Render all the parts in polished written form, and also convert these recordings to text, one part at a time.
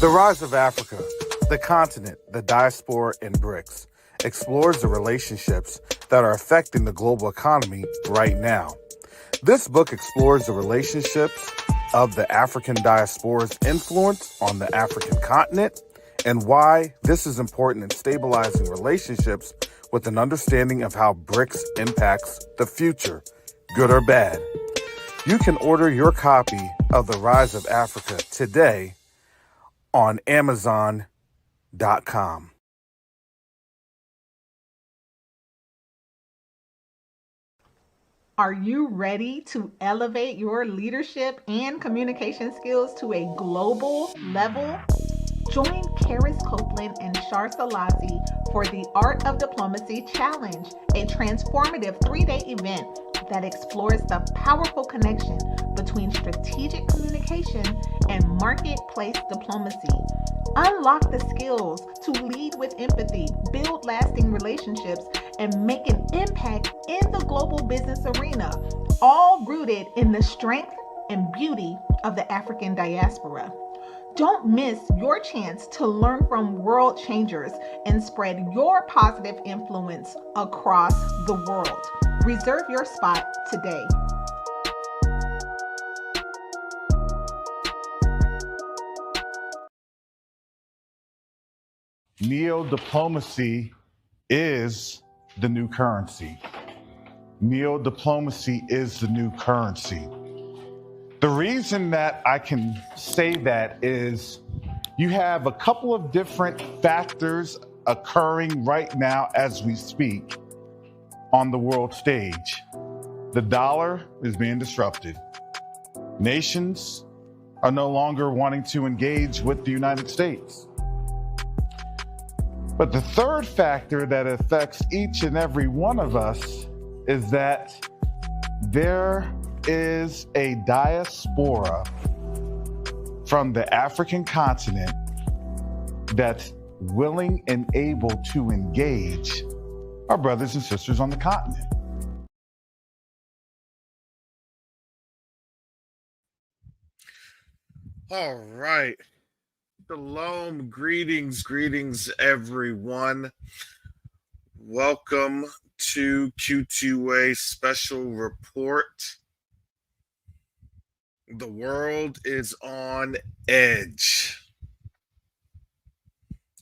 The Rise of Africa, the continent, the diaspora, and BRICS explores the relationships that are affecting the global economy right now. This book explores the relationships of the African diaspora's influence on the African continent and why this is important in stabilizing relationships with an understanding of how BRICS impacts the future, good or bad. You can order your copy of The Rise of Africa today on Amazon.com. Are you ready to elevate your leadership and communication skills to a global level? Join Karis Copeland and Shar Salasi for the Art of Diplomacy Challenge, a transformative 3-day event that explores the powerful connection between strategic communication and marketplace diplomacy. Unlock the skills to lead with empathy, build lasting relationships, and make an impact in the global business arena, all rooted in the strength and beauty of the African diaspora. Don't miss your chance to learn from world changers and spread your positive influence across the world. Reserve your spot today. Neo-diplomacy is the new currency. Neo-diplomacy is the new currency. The reason that I can say that is you have a couple of different factors occurring right now as we speak on the world stage. The dollar is being disrupted. Nations are no longer wanting to engage with the United States. But the third factor that affects each and every one of us is that there is a diaspora from the African continent that's willing and able to engage our brothers and sisters on the continent. All right. Shalom, greetings, everyone. Welcome to Q2UA special report. The world is on edge.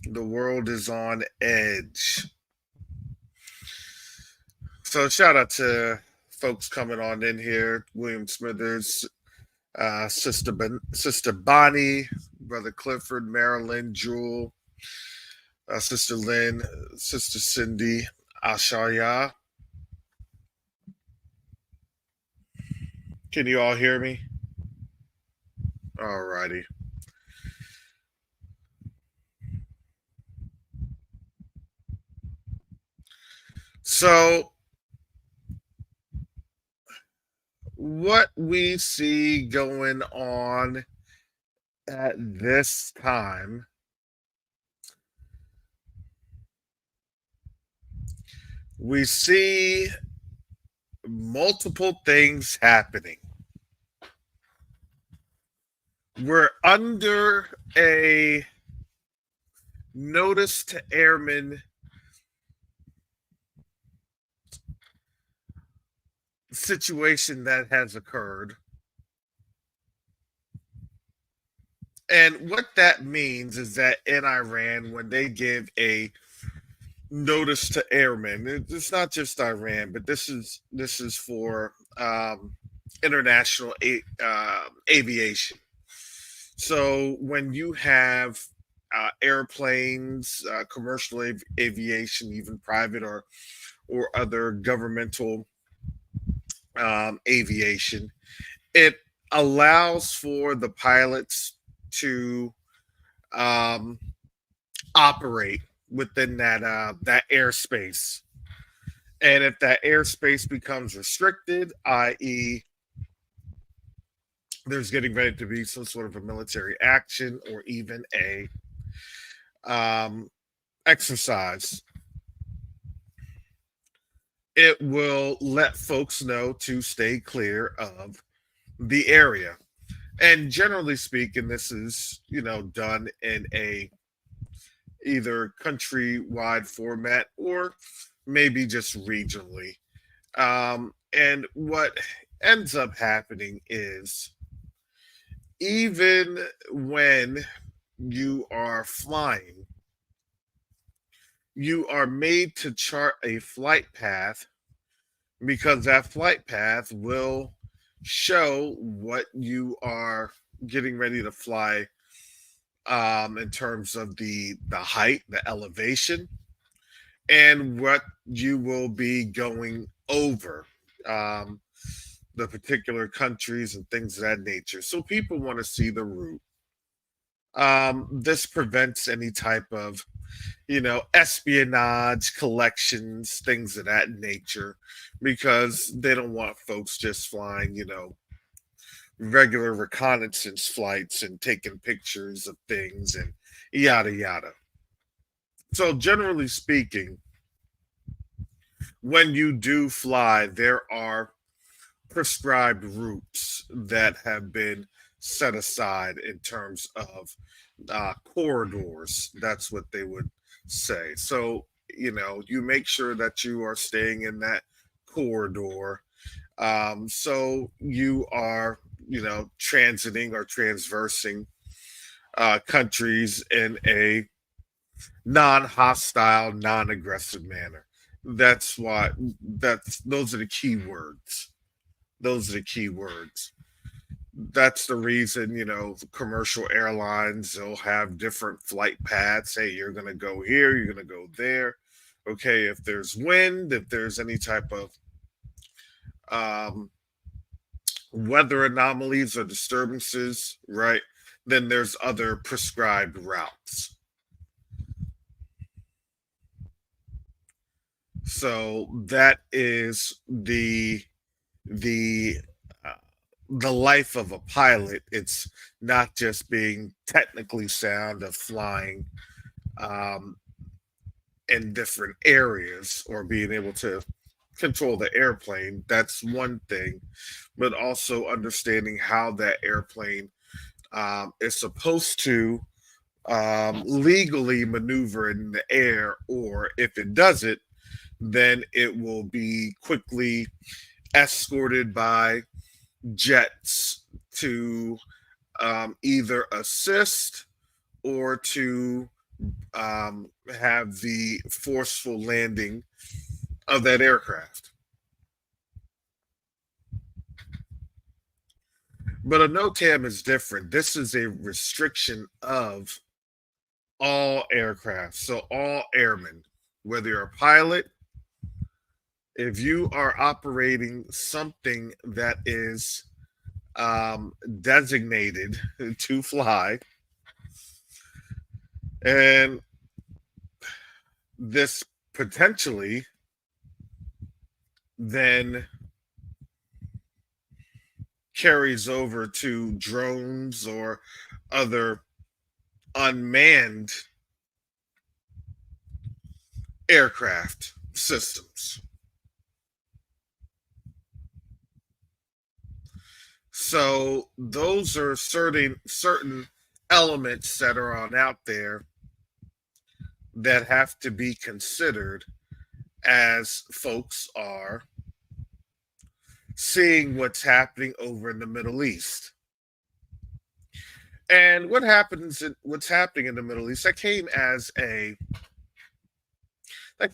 The world is on edge. So shout out to folks coming on in here. William Smithers, Sister Bonnie, Brother Clifford, Marilyn, Jewel, Sister Lynn, Sister Cindy, Ashaya. Can you all hear me? All righty. So what we see going on at this time we see multiple things happening. We're under a notice to airmen situation that has occurred. And what that means is that in Iran, when they give a notice to airmen, it's not just Iran, but this is for international aviation. So when you have airplanes, commercial aviation, even private or other governmental aviation, it allows for the pilots to operate within that airspace. And if that airspace becomes restricted, i.e., there's getting ready to be some sort of a military action or even a exercise, it will let folks know to stay clear of the area. And generally speaking, this is, done in a either countrywide format or maybe just regionally. And what ends up happening is even when you are flying, you are made to chart a flight path because that flight path will show what you are getting ready to fly, in terms of the height, the elevation, and what you will be going over, um, the particular countries and things of that nature. So people want to see the route. This prevents any type of, espionage, collections, things of that nature, because they don't want folks just flying, regular reconnaissance flights and taking pictures of things and yada yada. So, generally speaking, when you do fly, there are prescribed routes that have been set aside in terms of corridors. That's what they would say. So, you make sure that you are staying in that corridor. So you are, transiting or transversing countries in a non-hostile, non-aggressive manner. That's why those are the key words. Those are the key words. That's the reason, commercial airlines, they'll have different flight paths. Hey, you're going to go here, you're going to go there. Okay, if there's wind, if there's any type of um, weather anomalies or disturbances, right, then there's other prescribed routes. So that is the uh, the life of a pilot. It's not just being technically sound of flying, um, in different areas or being able to control the airplane. That's one thing, but also understanding how that airplane, is supposed to, legally maneuver in the air, or if it does it, then it will be quickly escorted by jets to, either assist or to, have the forceful landing of that aircraft. But a NOTAM is different. This is a restriction of all aircraft. So all airmen, whether you're a pilot, if you are operating something that is, designated to fly, and this potentially then carries over to drones or other unmanned aircraft systems. So those are certain elements that are on out there that have to be considered as folks are seeing what's happening over in the Middle East. And what's happening in the Middle East, that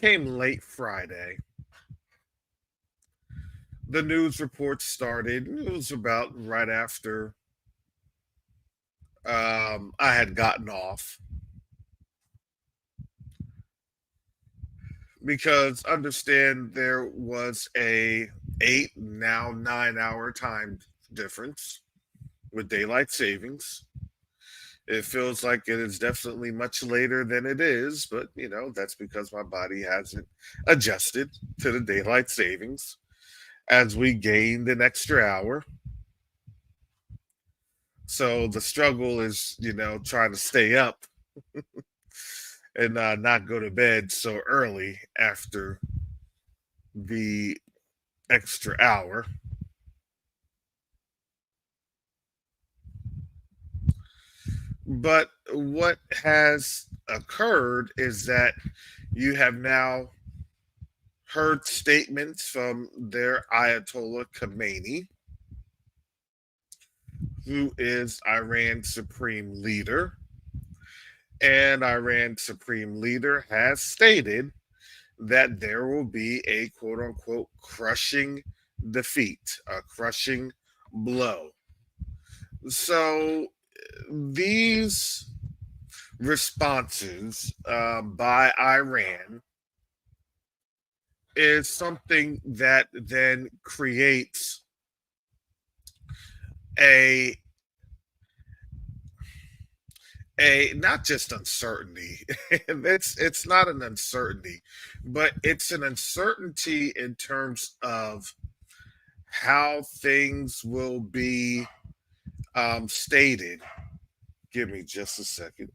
came late Friday. The news reports started. It was about right after, I had gotten off, because understand there was a 8 now 9 hour time difference with daylight savings. It feels like it is definitely much later than it is, but that's because my body hasn't adjusted to the daylight savings as we gained an extra hour. So the struggle is, trying to stay up and not go to bed so early after the extra hour. But what has occurred is that you have now heard statements from their Ayatollah Khomeini, who is Iran's supreme leader. And Iran's supreme leader has stated that there will be a quote unquote crushing defeat, a crushing blow. So these responses by Iran is something that then creates a not just uncertainty. It's not an uncertainty, but it's an uncertainty in terms of how things will be stated. Give me just a second.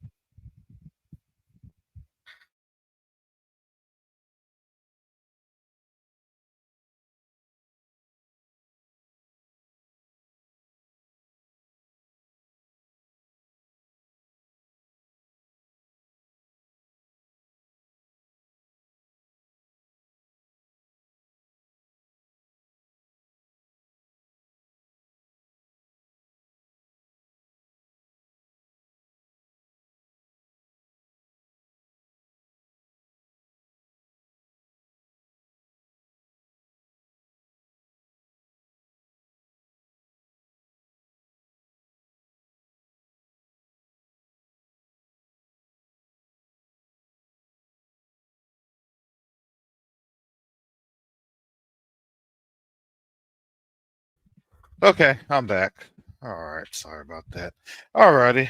Okay, I'm back. All right, sorry about that. All righty.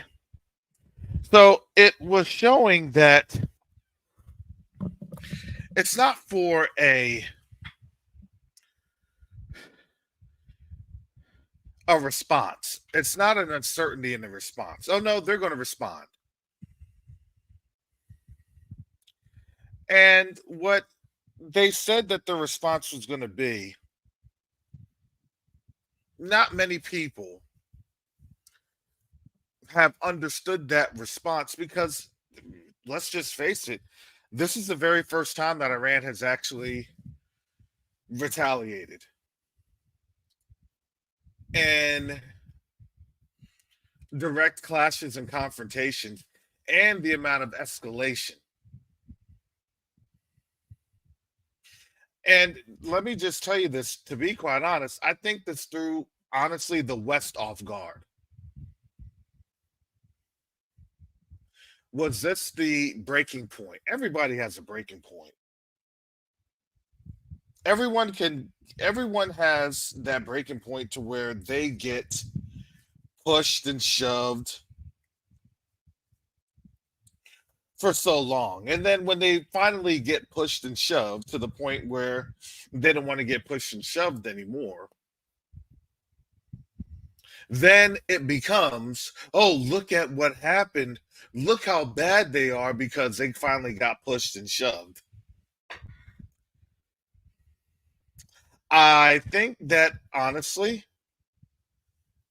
So it was showing that it's not for a response. It's not an uncertainty in the response. Oh no, they're going to respond. And what they said that the response was going to be, not many people have understood that response because let's just face it, this is the very first time that Iran has actually retaliated. And direct clashes and confrontations and the amount of escalation. And let me just tell you this, to be quite honest, I think this threw, honestly, the West off guard. Was this the breaking point? Everybody has a breaking point. Everyone can, everyone has that breaking point to where they get pushed and shoved for so long. And then when they finally get pushed and shoved to the point where they don't want to get pushed and shoved anymore, then it becomes, oh, look at what happened. Look how bad they are because they finally got pushed and shoved. I think that honestly,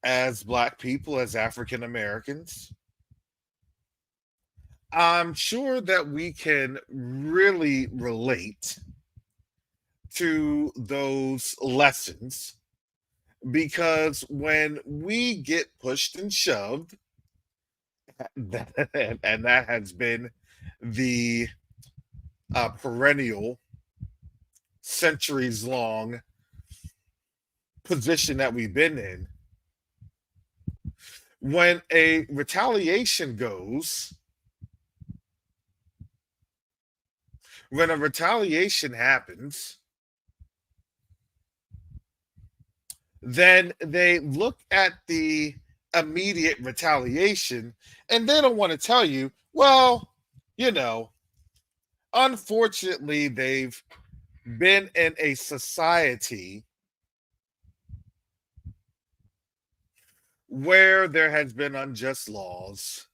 as Black people, as African Americans, I'm sure that we can really relate to those lessons because when we get pushed and shoved, and that has been the perennial, centuries long position that we've been in, when a retaliation goes, when a retaliation happens, then they look at the immediate retaliation and they don't want to tell you, well, you know, unfortunately, they've been in a society where there has been unjust laws,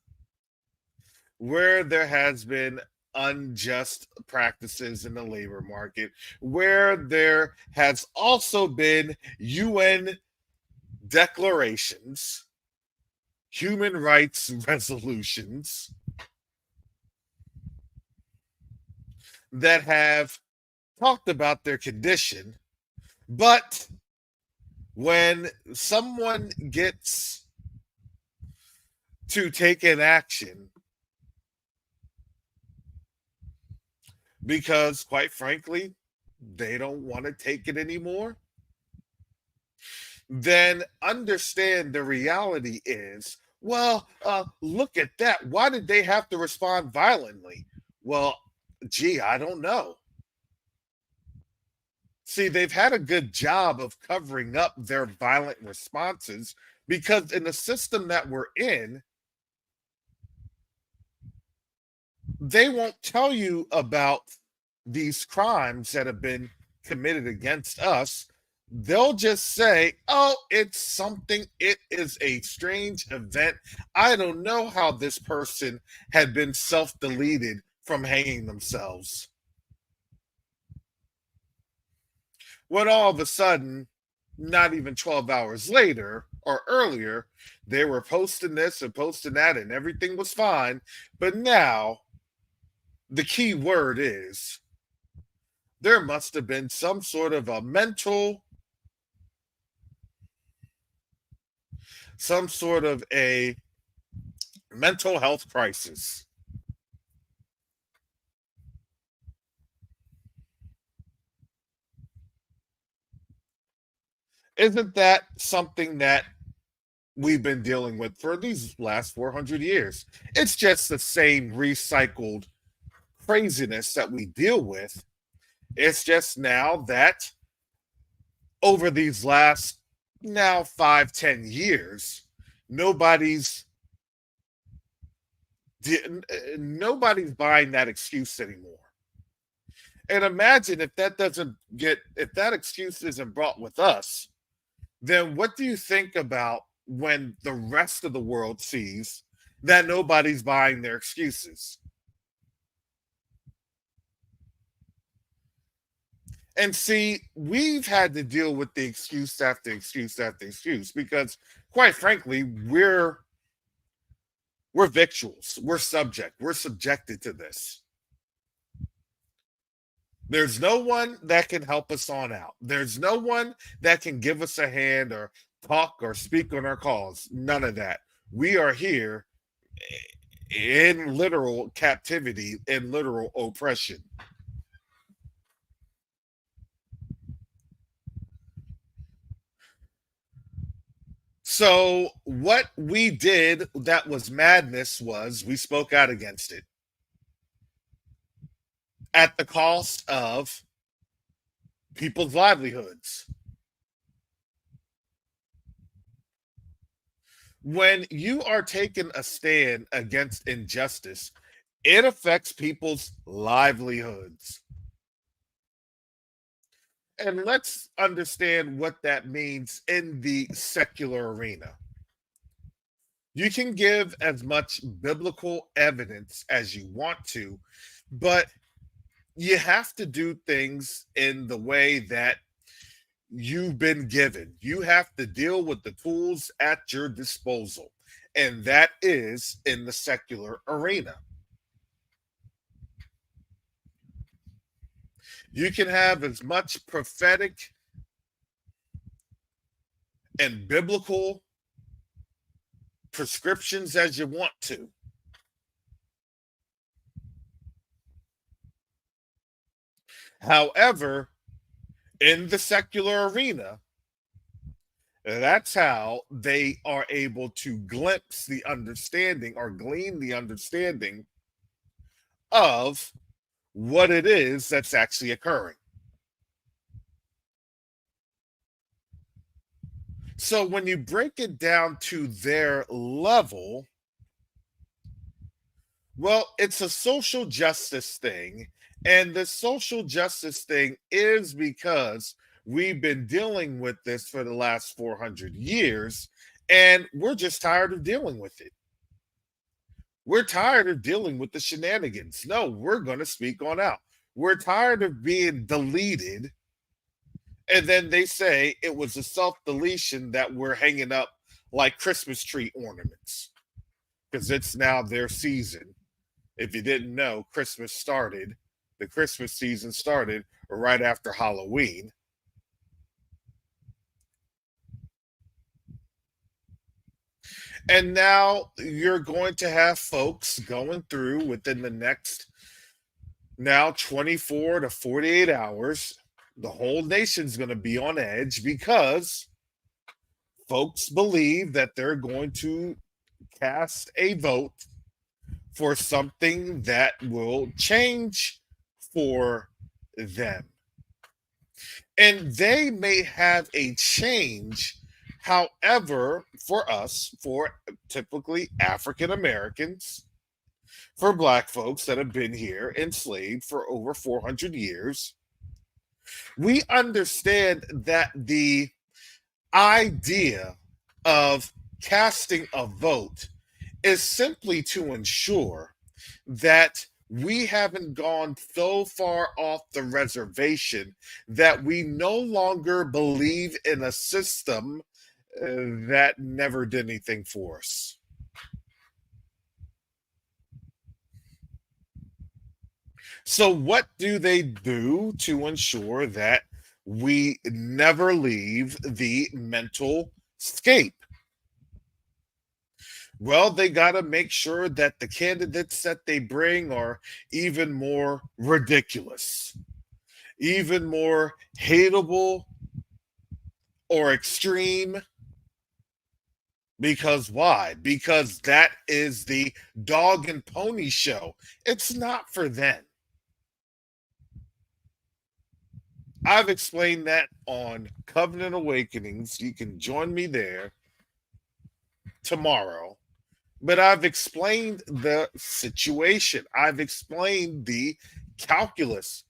where there has been unjust practices in the labor market, where there has also been UN declarations, human rights resolutions that have talked about their condition, but when someone gets to take an action, because quite frankly, they don't want to take it anymore, then understand the reality is, well, look at that. Why did they have to respond violently? Well, gee, I don't know. See, they've had a good job of covering up their violent responses because in the system that we're in, they won't tell you about these crimes that have been committed against us. They'll just say, oh, it's something, it is a strange event. I don't know how this person had been self deleted from hanging themselves. When all of a sudden, not even 12 hours later or earlier, they were posting this and posting that, and everything was fine. But now, the key word is there must have been some sort of a some sort of a mental health crisis. Isn't that something that we've been dealing with for these last 400 years? It's just the same recycled craziness that we deal with. It's just now that over these last now 5-10 years, nobody's nobody's buying that excuse anymore. And imagine if if that excuse isn't brought with us, then what do you think about when the rest of the world sees that nobody's buying their excuses? And see, we've had to deal with the excuse after excuse after excuse because, quite frankly, we're victuals, we're subjected to this. There's no one that can help us on out. There's no one that can give us a hand or talk or speak on our cause. None of that. We are here in literal captivity, in literal oppression. So, what we did that was madness was we spoke out against it at the cost of people's livelihoods. When you are taking a stand against injustice, it affects people's livelihoods. And let's understand what that means in the secular arena. You can give as much biblical evidence as you want to, but you have to do things in the way that you've been given. You have to deal with the tools at your disposal, and that is in the secular arena. You can have as much prophetic and biblical prescriptions as you want to. However, in the secular arena, that's how they are able to glimpse the understanding or glean the understanding of what it is that's actually occurring. So when you break it down to their level, well, it's a social justice thing. And the social justice thing is because we've been dealing with this for the last 400 years, and we're just tired of dealing with it. We're tired of dealing with the shenanigans. No, we're going to speak on out. We're tired of being deleted. And then they say it was a self deletion that we're hanging up like Christmas tree ornaments, because it's now their season. If you didn't know, the Christmas season started right after Halloween. And now you're going to have folks going through within the next now 24 to 48 hours. The whole nation's going to be on edge because folks believe that they're going to cast a vote for something that will change for them. And they may have a change. However, for us, for typically African Americans, for Black folks that have been here enslaved for over 400 years, we understand that the idea of casting a vote is simply to ensure that we haven't gone so far off the reservation that we no longer believe in a system that never did anything for us. So, what do they do to ensure that we never leave the mental scape? Well, they got to make sure that the candidates that they bring are even more ridiculous, even more hateable or extreme. Because why? Because that is the dog and pony show. It's not for them. I've explained that on Covenant Awakenings. You can join me there tomorrow. But I've explained the situation, I've explained the calculus.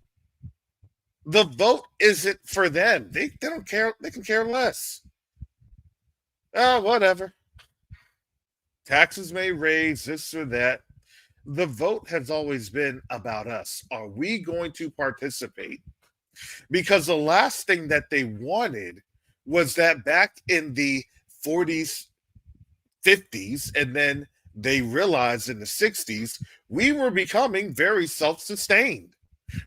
The vote isn't for them. They don't care. They can care less. Oh, whatever. Taxes may raise this or that. The vote has always been about us. Are we going to participate? Because the last thing that they wanted was that back in the 40s, 50s, and then they realized in the 60s, we were becoming very self sustained.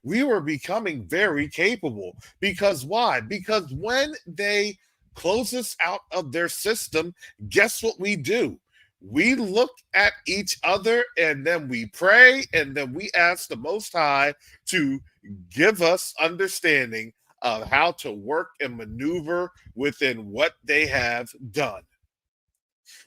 We were becoming very capable. Because why? Because when they close us out of their system, guess what we do? We look at each other and then we pray and then we ask the Most High to give us understanding of how to work and maneuver within what they have done.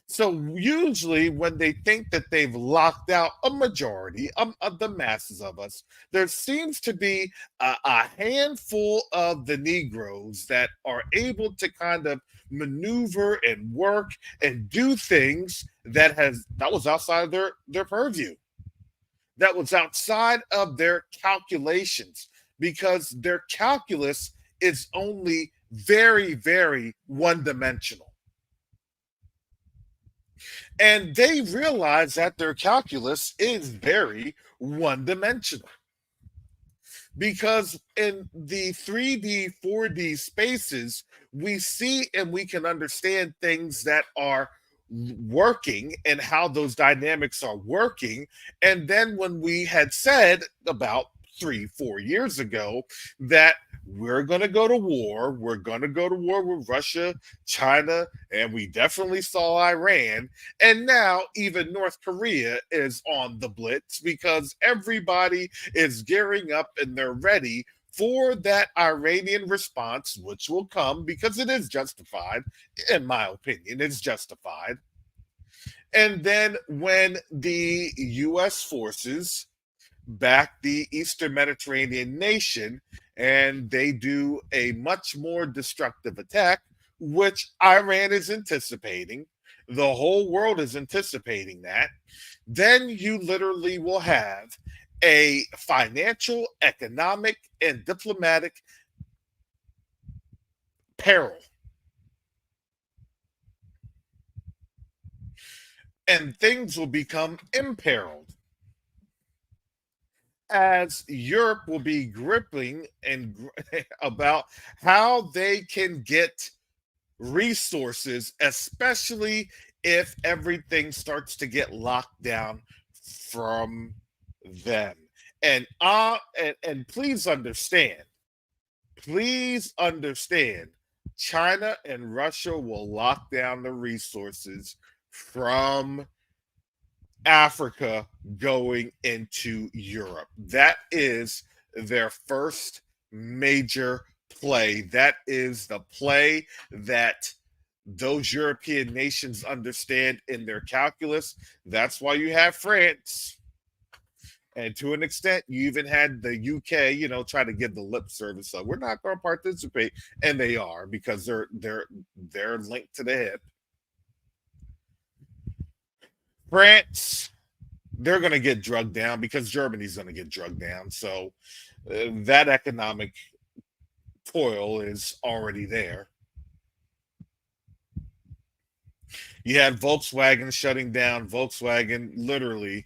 So usually, when they think that they've locked out a majority of the masses of us, there seems to be a handful of the Negroes that are able to kind of maneuver and work and do things that was outside of their purview, that was outside of their calculations, because their calculus is only very, very one dimensional. And they realize that their calculus is very one dimensional. Because in the 3D, 4D spaces, we see and we can understand things that are working and how those dynamics are working. And then when we had said about 3, 4 years ago that we're going to go to war, we're going to go to war with Russia, China, and we definitely saw Iran. And now even North Korea is on the blitz because everybody is gearing up and they're ready for that Iranian response, which will come because it is justified. In my opinion, it's justified. And then when the U.S. forces back the Eastern Mediterranean nation and they do a much more destructive attack, which Iran is anticipating, the whole world is anticipating that, then you literally will have a financial, economic, and diplomatic peril. And things will become imperiled as Europe will be gripping and about how they can get resources, especially if everything starts to get locked down from them. And please understand, China and Russia will lock down the resources from Africa going into Europe. That is their first major play. That is the play that those European nations understand in their calculus. That's why you have France. And to an extent, you even had the UK, try to give the lip service of we're not going to participate, and they are because they're linked to the hip. France, they're going to get drugged down because Germany's going to get drugged down. So that economic toil is already there. You had Volkswagen shutting down. Volkswagen literally,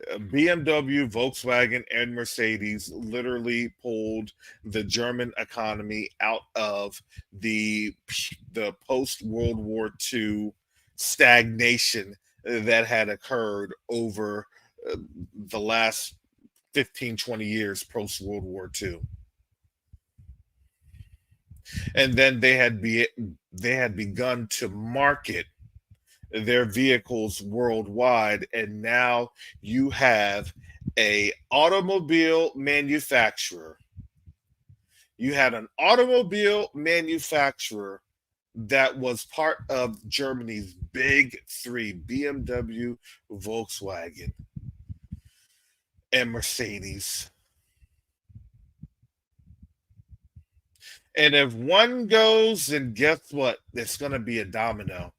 BMW, Volkswagen, and Mercedes literally pulled the German economy out of the post World War II stagnation that had occurred over the last 15, 20 years post World War II. And then they had begun to market their vehicles worldwide, and now you have a automobile manufacturer. You had an automobile manufacturer that was part of Germany's big three: BMW, Volkswagen, and Mercedes. And if one goes, then guess what? It's going to be a domino.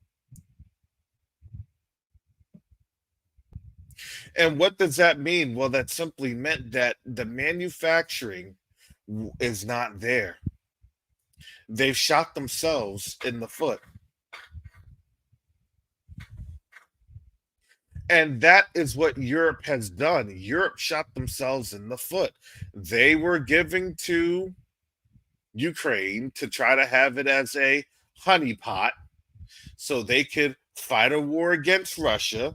And what does that mean? Well, that simply meant that the manufacturing is not there. They've shot themselves in the foot. And that is what Europe has done. Europe shot themselves in the foot. They were giving to Ukraine to try to have it as a honeypot so they could fight a war against Russia.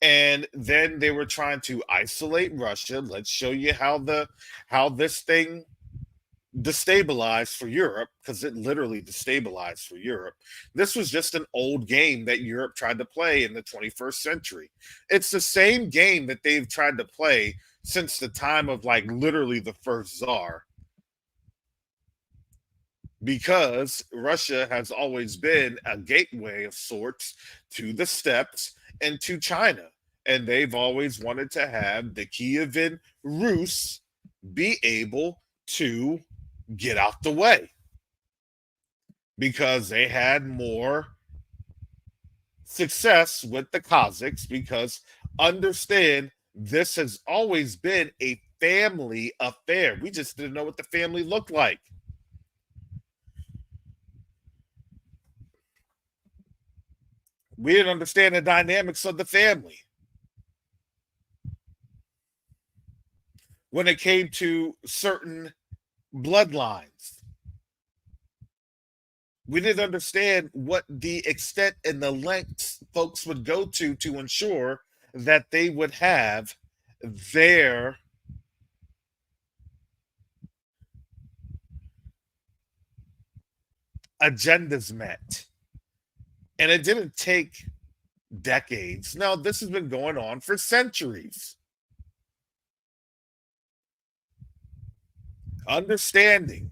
And then they were trying to isolate Russia. Let's show you how this thing destabilized for Europe, because it literally destabilized for Europe. This was just an old game that Europe tried to play in the 21st century. It's the same game that they've tried to play since the time of literally the first czar, because Russia has always been a gateway of sorts to the steppes and to China. And they've always wanted to have the Kievan Rus be able to get out the way because they had more success with the Kazakhs. Because understand, this has always been a family affair. We just didn't know what the family looked like. We didn't understand the dynamics of the family. When it came to certain bloodlines, we didn't understand what the extent and the lengths folks would go to ensure that they would have their agendas met. And it didn't take decades. No, this has been going on for centuries. Understanding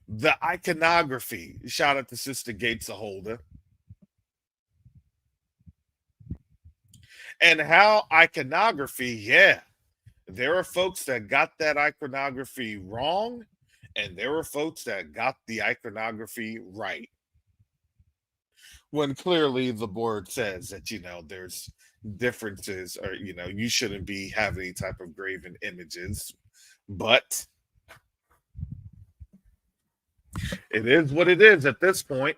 the iconography. Shout out to Sister Gates Holder. And how iconography, yeah, there are folks that got that iconography wrong, and there were folks that got the iconography right. When clearly the board says that, there's differences, or, you shouldn't be having any type of graven images. But it is what it is at this point.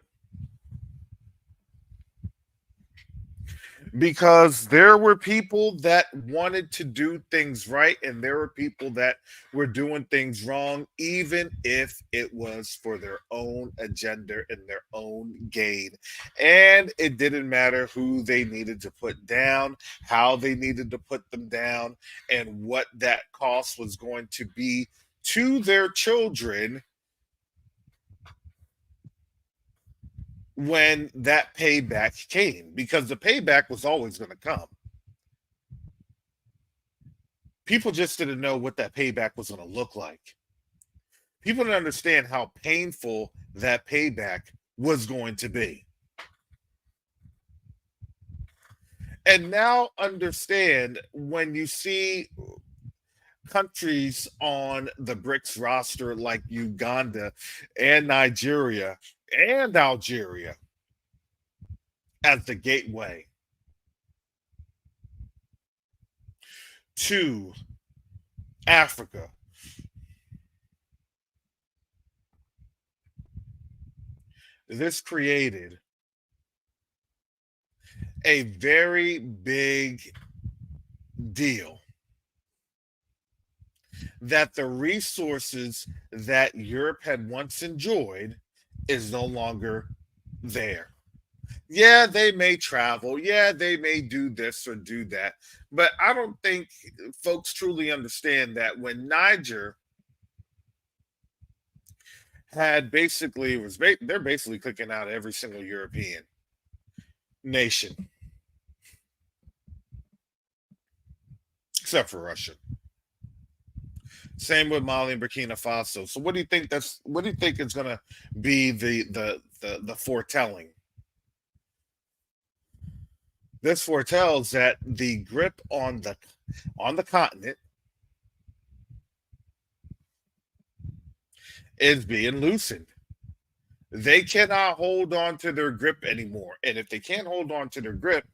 because there were people that wanted to do things right and there were people that were doing things wrong, even if it was for their own agenda and their own gain. And it didn't matter who they needed to put down, how they needed to put them down, and what that cost was going to be to their children when that payback came, because the payback was always going to come. People just didn't know what that payback was going to look like. People didn't understand how painful that payback was going to be. And now understand, when you see countries on the BRICS roster like Uganda and Nigeria and Algeria as the gateway to Africa, this created a very big deal that the resources that Europe had once enjoyed is no longer there. Yeah, they may travel. Yeah, they may do this or do that. But I don't think folks truly understand that when Niger had basically they're basically clicking out every single European nation except for Russia. Same with Mali and Burkina Faso. So what do you think is going to be the foretelling? This foretells that the grip on the continent is being loosened. They cannot hold on to their grip anymore. And if they can't hold on to their grip,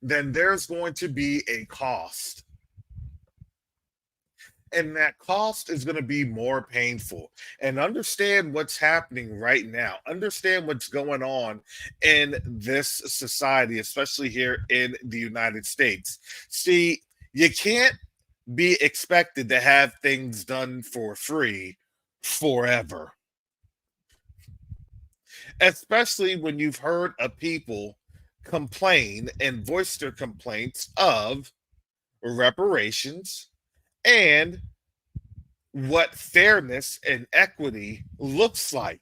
then there's going to be a cost. And that cost is going to be more painful. And understand what's happening right now. Understand what's going on in this society, especially here in the United States. See, you can't be expected to have things done for free forever, especially when you've heard of people complain and voice their complaints of reparations and what fairness and equity looks like.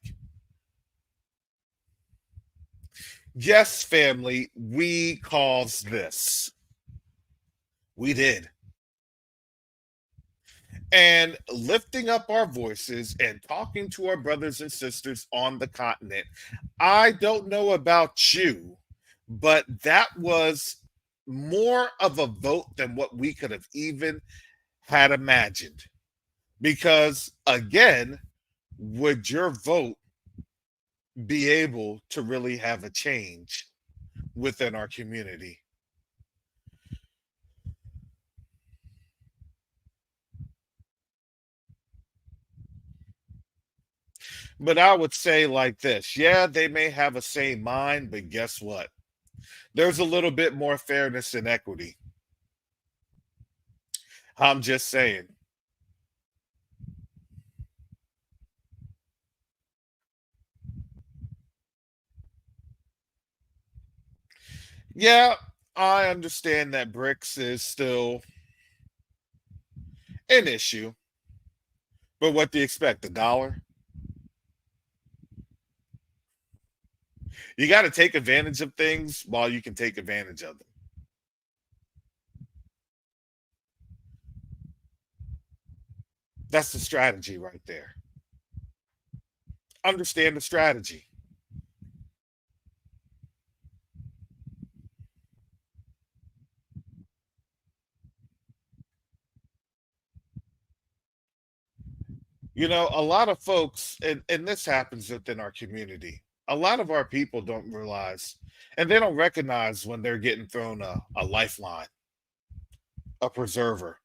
Yes, family, we caused this. We did. And lifting up our voices and talking to our brothers and sisters on the continent. I don't know about you, but that was more of a vote than what we could have even had imagined. Because again, would your vote be able to really have a change within our community? But I would say like this, yeah, they may have a same mind, but guess what? There's a little bit more fairness and equity. I'm just saying. Yeah, I understand that BRICS is still an issue, but what do you expect? The dollar? You got to take advantage of things while you can take advantage of them. That's the strategy right there. Understand the strategy. You know, a lot of folks, and this happens within our community, a lot of our people don't realize and they don't recognize when they're getting thrown a lifeline, a preserver.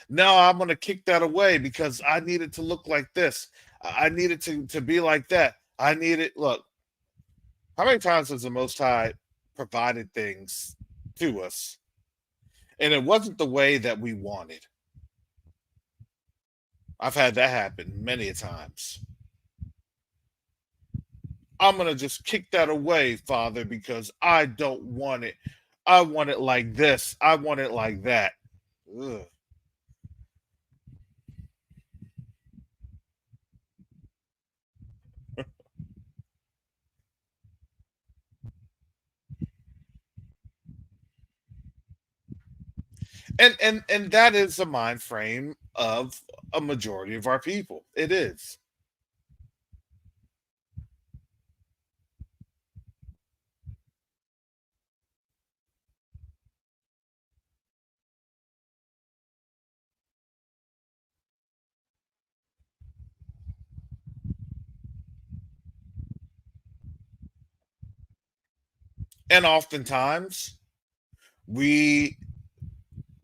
No, I'm going to kick that away because I need it to look like this. I need it to be like that. I need it. Look, how many times has the Most High provided things to us and it wasn't the way that we wanted? I've had that happen many a times. I'm going to just kick that away, Father, because I don't want it. I want it like this. I want it like that. Ugh. And that is the mind frame of a majority of our people. It is. And oftentimes we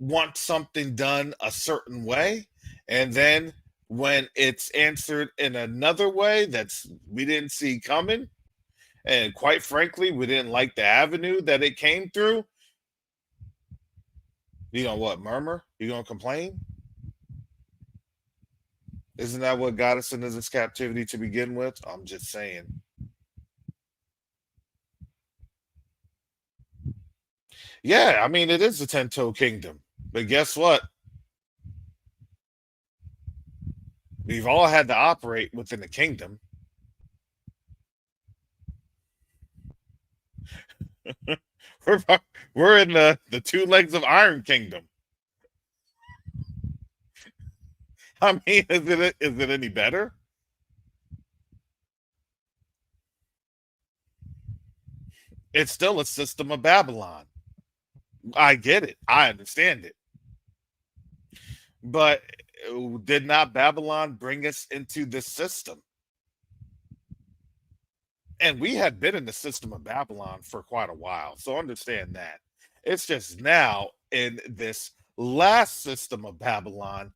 want something done a certain way, and then when it's answered in another way that's we didn't see coming, and quite frankly we didn't like the avenue that it came through, you know what, murmur, you gonna complain? Isn't that what got us into this captivity to begin with? I'm just saying. Yeah, I mean it is the 10-toe kingdom, but guess what, we've all had to operate within the kingdom. we're, we're in the two legs of iron kingdom. I mean, is it any better? It's still a system of Babylon. I get it. I understand it. But did not Babylon bring us into this system? And we had been in the system of Babylon for quite a while. So understand that. It's just now in this last system of Babylon,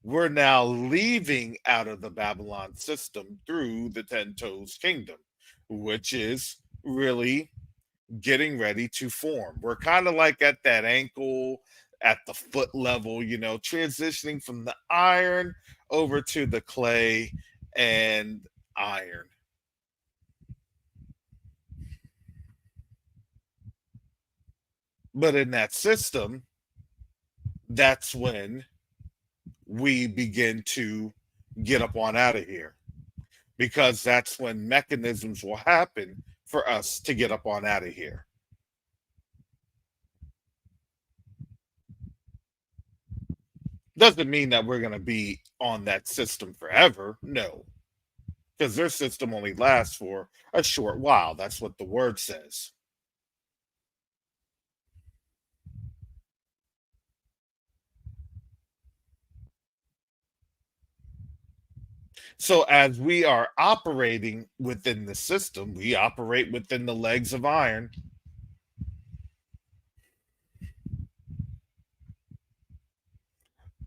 we're now leaving out of the Babylon system through the Ten Toes Kingdom, which is really getting ready to form. We're kind of like at that ankle, at the foot level, transitioning from the iron over to the clay and iron. But in that system, that's when we begin to get up on out of here because that's when mechanisms will happen for us to get up on out of here. Doesn't mean that we're going to be on that system forever. No, because their system only lasts for a short while. That's what the word says. So, as we are operating within the system, we operate within the legs of iron.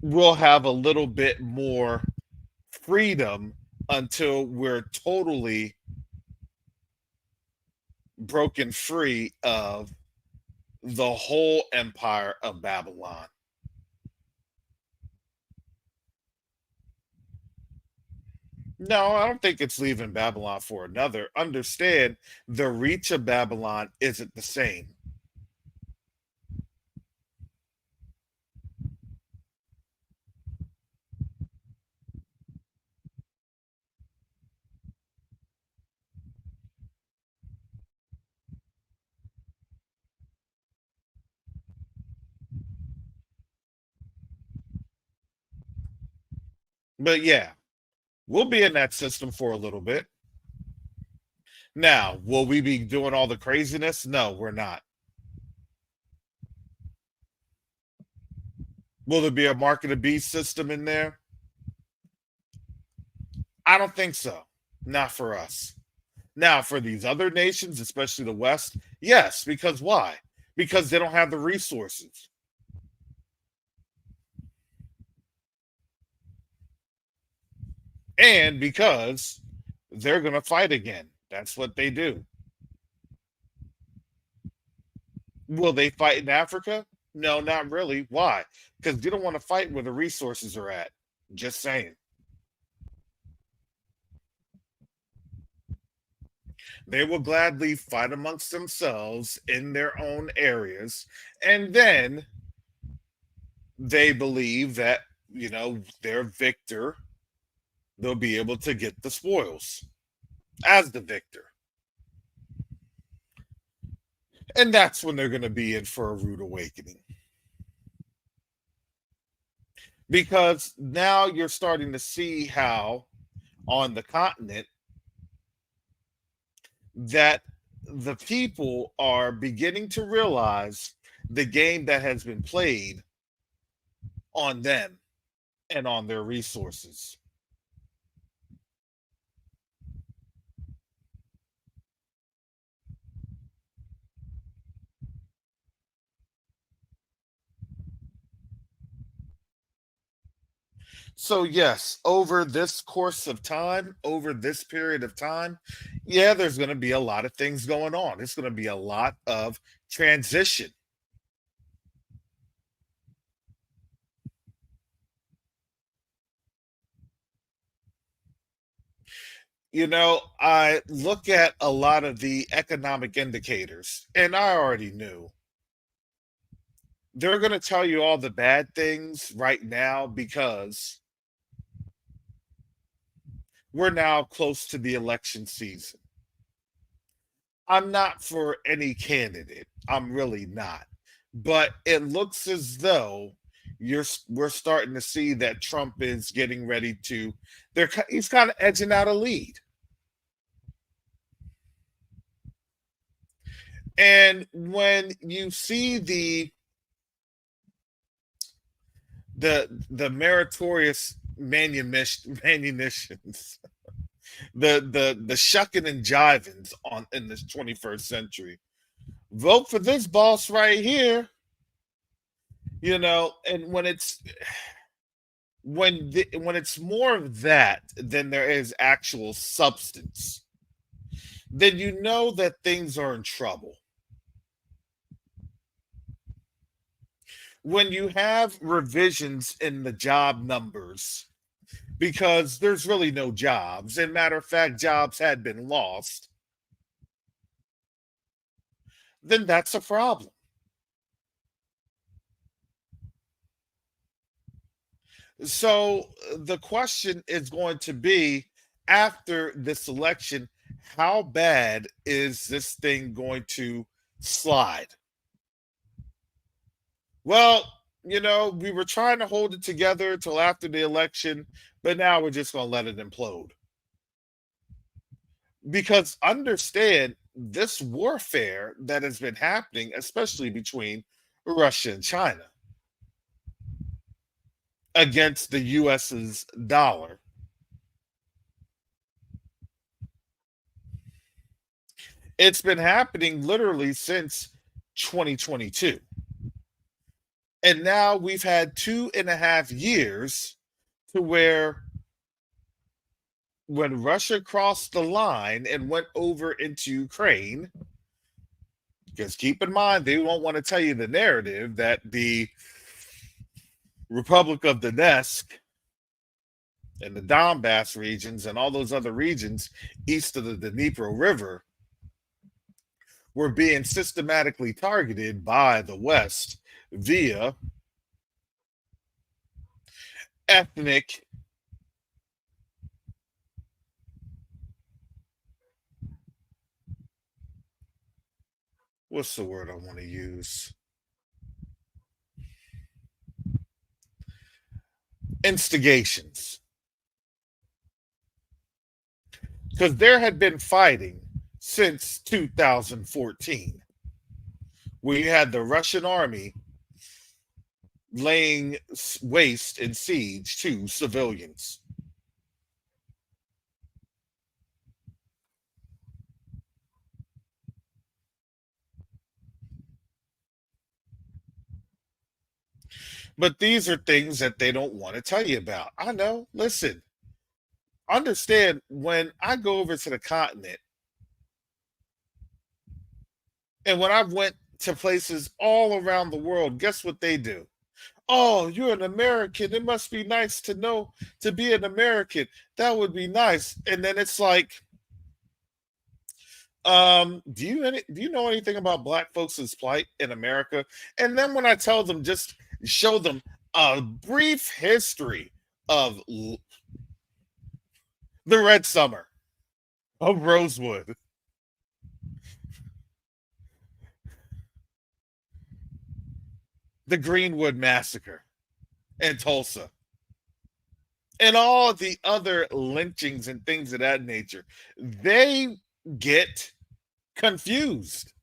We'll have a little bit more freedom until we're totally broken free of the whole empire of Babylon. No, I don't think it's leaving Babylon for another. Understand the reach of Babylon isn't the same. But yeah, we'll be in that system for a little bit. Now, will we be doing all the craziness? No, we're not. Will there be a mark of the beast system in there? I don't think so. Not for us. Now, for these other nations, especially the West, yes, because why? Because they don't have the resources. and because they're going to fight again. That's what they do. Will they fight in Africa? No, not really. Why? Because they don't want to fight where the resources are at. Just saying. They will gladly fight amongst themselves in their own areas. And then they believe that, their victor, they'll be able to get the spoils as the victor. And that's when they're going to be in for a rude awakening. Because now you're starting to see how on the continent that the people are beginning to realize the game that has been played on them and on their resources. So, yes, over this course of time, over this period of time, yeah, there's going to be a lot of things going on. It's going to be a lot of transition. I look at a lot of the economic indicators, and I already knew they're going to tell you all the bad things right now because we're now close to the election season. I'm not for any candidate. I'm really not. But it looks as though we're starting to see that Trump is getting ready to he's kind of edging out a lead. And when you see the meritorious manumissions, the shucking and jivings on in this 21st century, vote for this boss right here, and when it's more of that than there is actual substance, then you know that things are in trouble. When you have revisions in the job numbers because there's really no jobs, and matter of fact jobs had been lost, then that's a problem. So the question is going to be, after this election, how bad is this thing going to slide? Well, we were trying to hold it together till after the election, but now we're just going to let it implode. Because understand this warfare that has been happening, especially between Russia and China against the US's dollar, it's been happening literally since 2022. And now we've had 2.5 years to where when Russia crossed the line and went over into Ukraine, because keep in mind, they won't want to tell you the narrative that the Republic of Donetsk and the Donbass regions and all those other regions east of the Dnipro River were being systematically targeted by the West via ethnic what's the word I want to use? Instigations. Because there had been fighting since 2014. We had the Russian army laying waste and siege to civilians. But these are things that they don't want to tell you about. I know. Listen, Understand, when I go over to the continent and when I went to places all around the world, guess what they do? Oh, you're an American. It must be nice to know to be an American. That would be nice. And then it's like, do you know anything about black folks' plight in America? And then when I tell them, just show them a brief history of the Red Summer, of Rosewood, the Greenwood Massacre in Tulsa, and all the other lynchings and things of that nature, they get confused.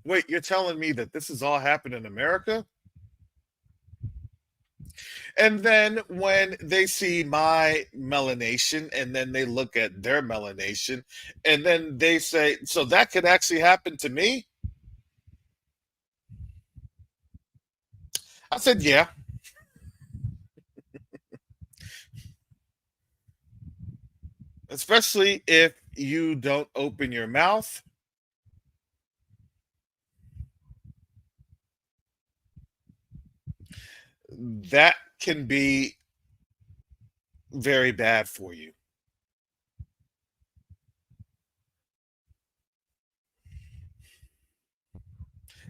Wait, you're telling me that this has all happened in America? And then when they see my melanation and then they look at their melanation and then they say, so that could actually happen to me? I said, yeah, especially if you don't open your mouth. That can be very bad for you.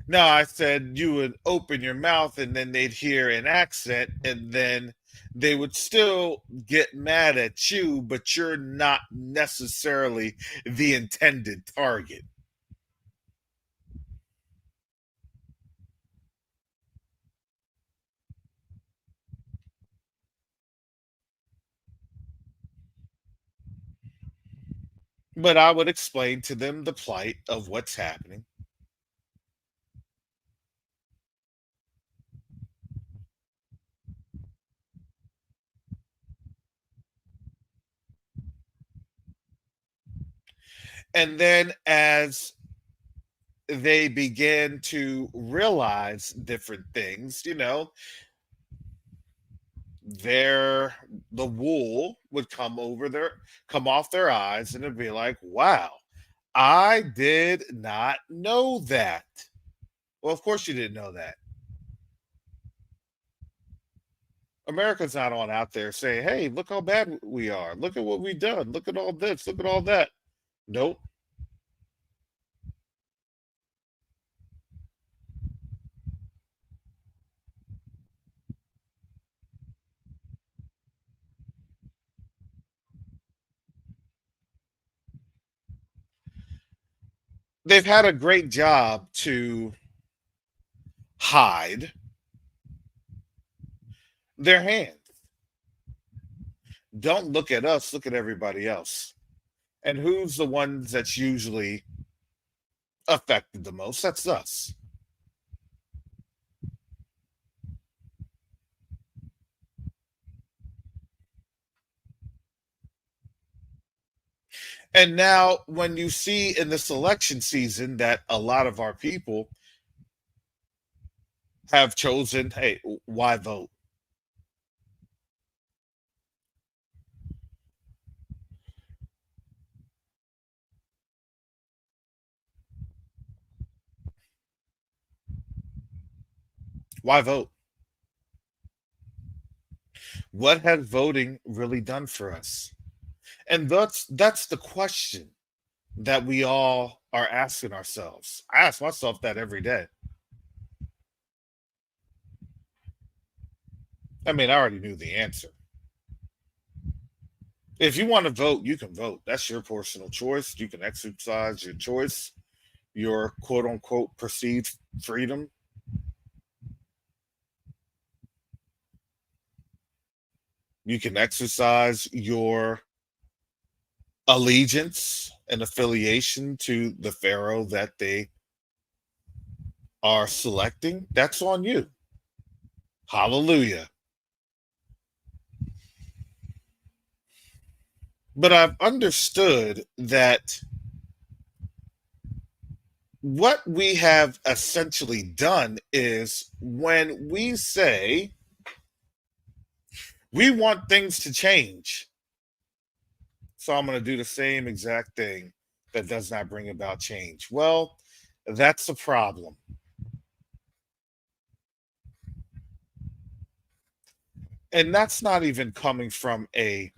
No, I said you would open your mouth and then they'd hear an accent and then they would still get mad at you, but you're not necessarily the intended target. But I would explain to them the plight of what's happening. And then as they begin to realize different things, their the wool would come off their eyes and it'd be like, wow, I did not know that. Well, of course you didn't know that. America's not on out there saying, hey, look how bad we are. Look at what we've done. Look at all this. Look at all that. Nope. They've had a great job to hide their hand. Don't look at us, look at everybody else. And who's the ones that's usually affected the most? That's us. And now, when you see in this election season that a lot of our people have chosen, hey, why vote? Why vote? What has voting really done for us? And that's the question that we all are asking ourselves. I ask myself that every day. I mean, I already knew the answer. If you want to vote, you can vote. That's your personal choice. You can exercise your choice, your quote unquote perceived freedom. You can exercise your allegiance and affiliation to the pharaoh that they are selecting. That's on you. Hallelujah. But I've understood that what we have essentially done is when we say We want things to change. So I'm going to do the same exact thing that does not bring about change. Well, that's a problem. And that's not even coming from a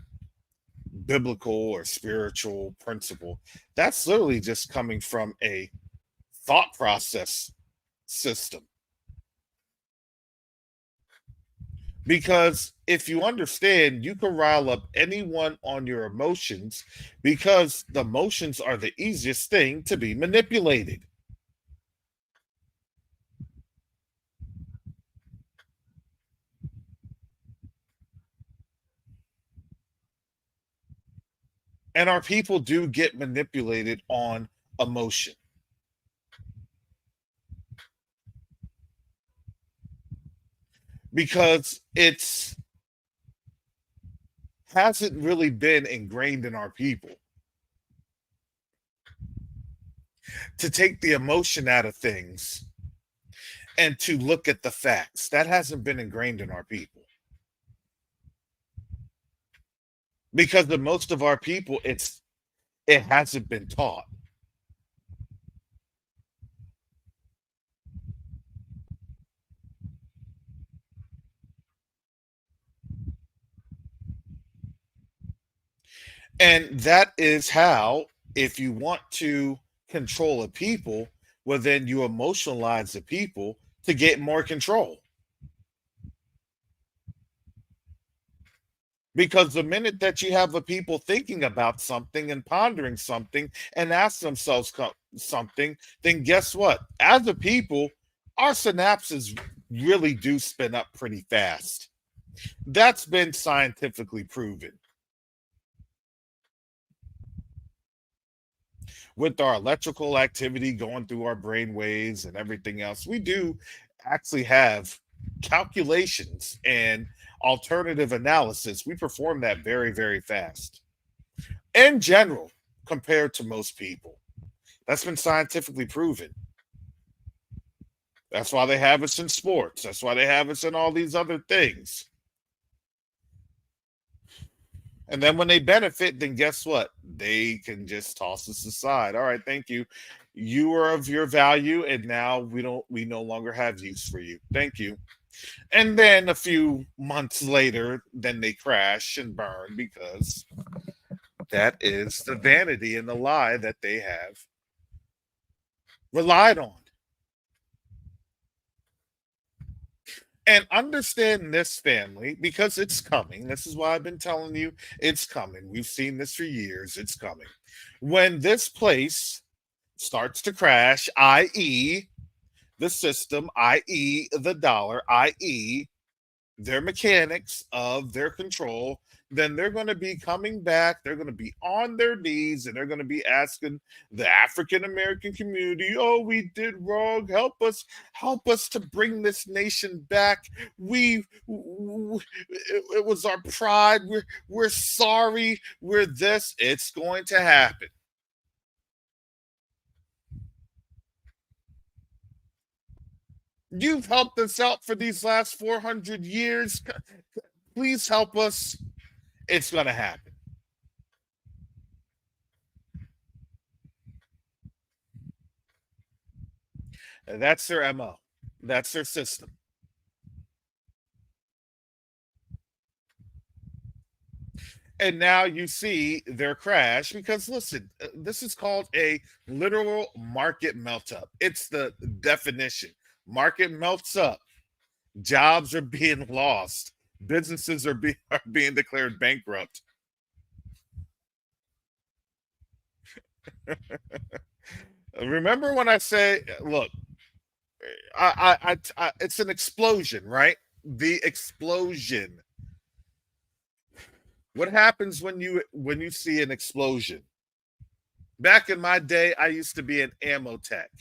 biblical or spiritual principle. That's literally just coming from a thought process system. Because if you understand, you can rile up anyone on your emotions because the emotions are the easiest thing to be manipulated. And our people do get manipulated on emotion because it's hasn't really been ingrained in our people to take the emotion out of things and to look at the facts. That hasn't been ingrained in our people because the most of our people, it hasn't been taught. And that is how, if you want to control a people, well, then you emotionalize the people to get more control. Because the minute that you have the people thinking about something and pondering something and ask themselves something, then guess what? As a people, our synapses really do spin up pretty fast. That's been scientifically proven. With our electrical activity going through our brain waves and everything else, we do actually have calculations and alternative analysis. We perform that very, very fast in general compared to most people. That's been scientifically proven. That's why they have us in sports. That's why they have us in all these other things. And then when they benefit, then guess what? They can just toss us aside. All right, thank you. You are of your value, and now we no longer have use for you. Thank you. And then a few months later, then they crash and burn because that is the vanity and the lie that they have relied on. And understand this, family, because it's coming. This is why I've been telling you it's coming. We've seen this for years. It's coming. When this place starts to crash, i.e., the system, i.e., the dollar, i.e., their mechanics of their control, then they're going to be coming back. They're going to be on their knees and they're going to be asking the African American community, "Oh, we did wrong. Help us to bring this nation back. It was our pride. We're sorry. We're this." It's going to happen. You've helped us out for these last 400 years. Please help us. It's going to happen. And that's their MO. That's their system. And now you see their crash because listen, this is called a literal market melt up. It's the definition. Market melts up. Jobs are being lost. Businesses are being declared bankrupt. Remember when I say, look, it's an explosion, right? The explosion. What happens when you see an explosion? Back in my day, I used to be an ammo tech.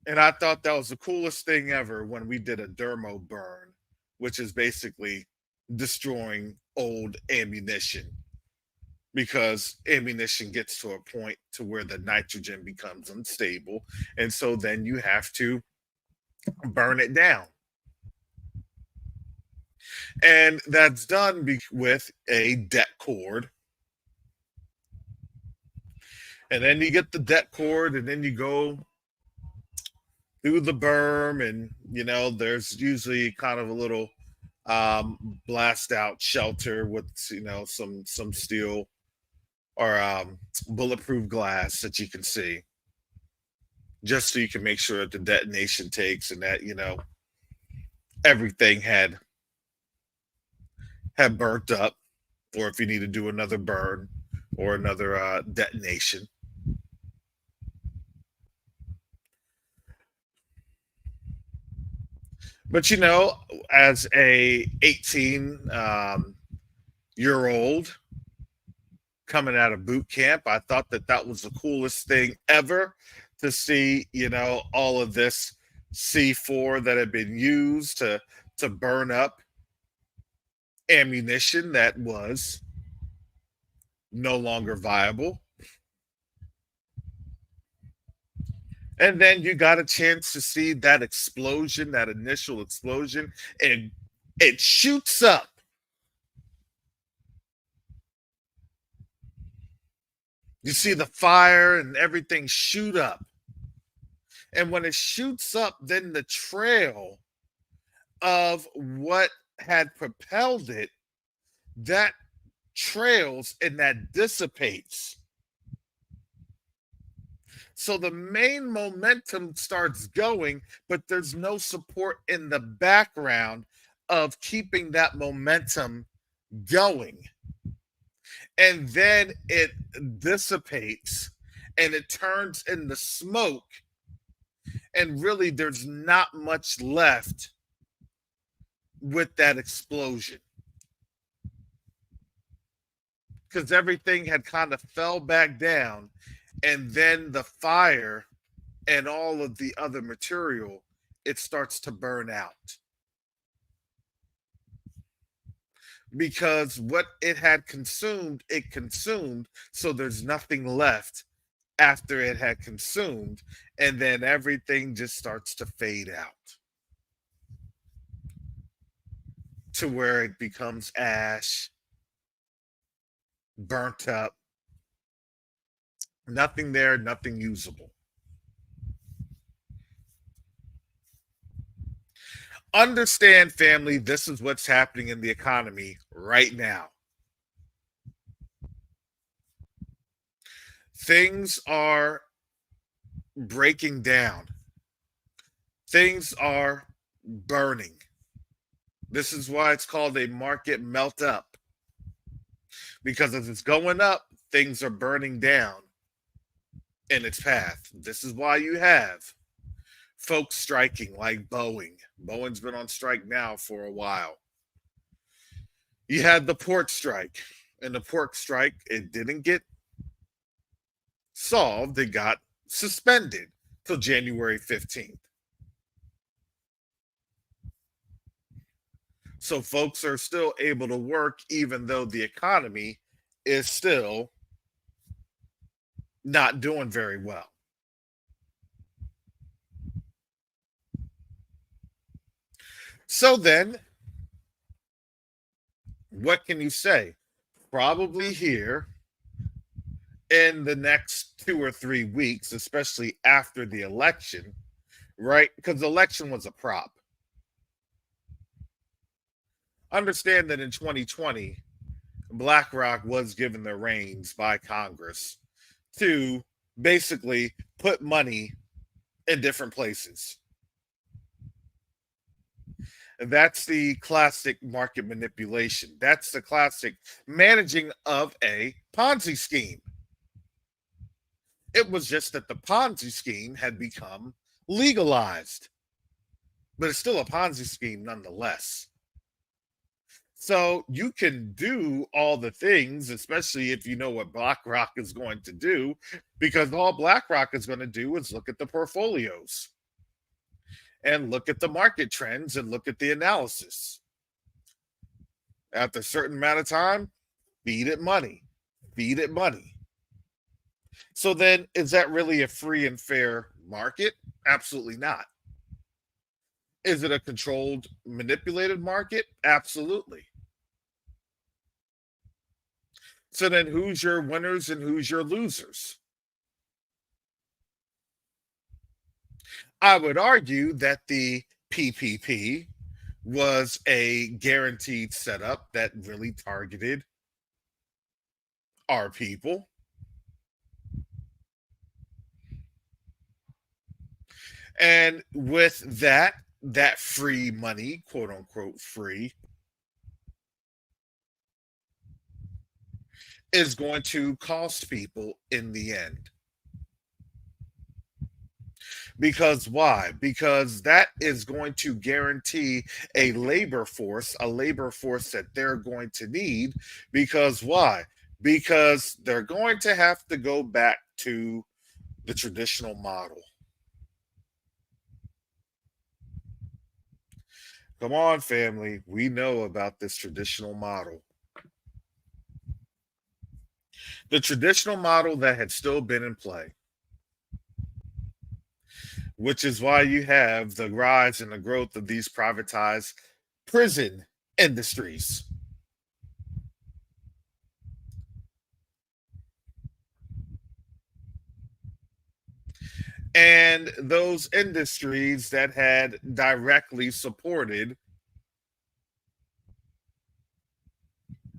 And I thought that was the coolest thing ever when we did a dermo burn, which is basically destroying old ammunition because ammunition gets to a point to where the nitrogen becomes unstable. And so then you have to burn it down. And that's done with a debt cord. And then you get the debt cord, and then you go through the berm, and there's usually kind of a little blast out shelter with some steel or bulletproof glass that you can see, just so you can make sure that the detonation takes and that everything had burnt up, or if you need to do another burn or another detonation. But as a 18 year old coming out of boot camp, I thought that that was the coolest thing ever to see, all of this C4 that had been used to burn up ammunition that was no longer viable. And then you got a chance to see that explosion, that initial explosion, and it shoots up. You see the fire and everything shoot up. And when it shoots up, then the trail of what had propelled it, that trails and that dissipates. So the main momentum starts going, but there's no support in the background of keeping that momentum going. And then it dissipates and it turns into smoke. And really, there's not much left with that explosion, because everything had kind of fell back down, and then the fire and all of the other material, it starts to burn out, because what it had consumed, it consumed, so there's nothing left after it had consumed, and then everything just starts to fade out to where it becomes ash, burnt up, nothing there, nothing usable. Understand, family, this is what's happening in the economy right now. Things are breaking down. Things are burning. This is why it's called a market melt up. Because as it's going up, things are burning down in its path. This is why you have folks striking like Boeing. Boeing's been on strike now for a while. You had the port strike, and the port strike, it didn't get solved, it got suspended till January 15th. So folks are still able to work even though the economy is still not doing very well. So then, what can you say? Probably here in the next 2 or 3 weeks, especially after the election, right? Because the election was a prop. Understand that in 2020, BlackRock was given the reins by Congress to basically put money in different places. That's the classic market manipulation. That's the classic managing of a Ponzi scheme. It was just that the Ponzi scheme had become legalized, but it's still a Ponzi scheme nonetheless. So you can do all the things, especially if you know what BlackRock is going to do, because all BlackRock is going to do is look at the portfolios and look at the market trends and look at the analysis. After a certain amount of time, feed it money, feed it money. So then, is that really a free and fair market? Absolutely not. Is it a controlled, manipulated market? Absolutely. So then who's your winners and who's your losers? I would argue that the PPP was a guaranteed setup that really targeted our people. And with that free money, quote unquote free, is going to cost people in the end. Because why? Because that is going to guarantee a labor force that they're going to need. Because why? Because they're going to have to go back to the traditional model. Come on, family. We know about this traditional model. The traditional model that had still been in play, which is why you have the rise and the growth of these privatized prison industries. And those industries that had directly supported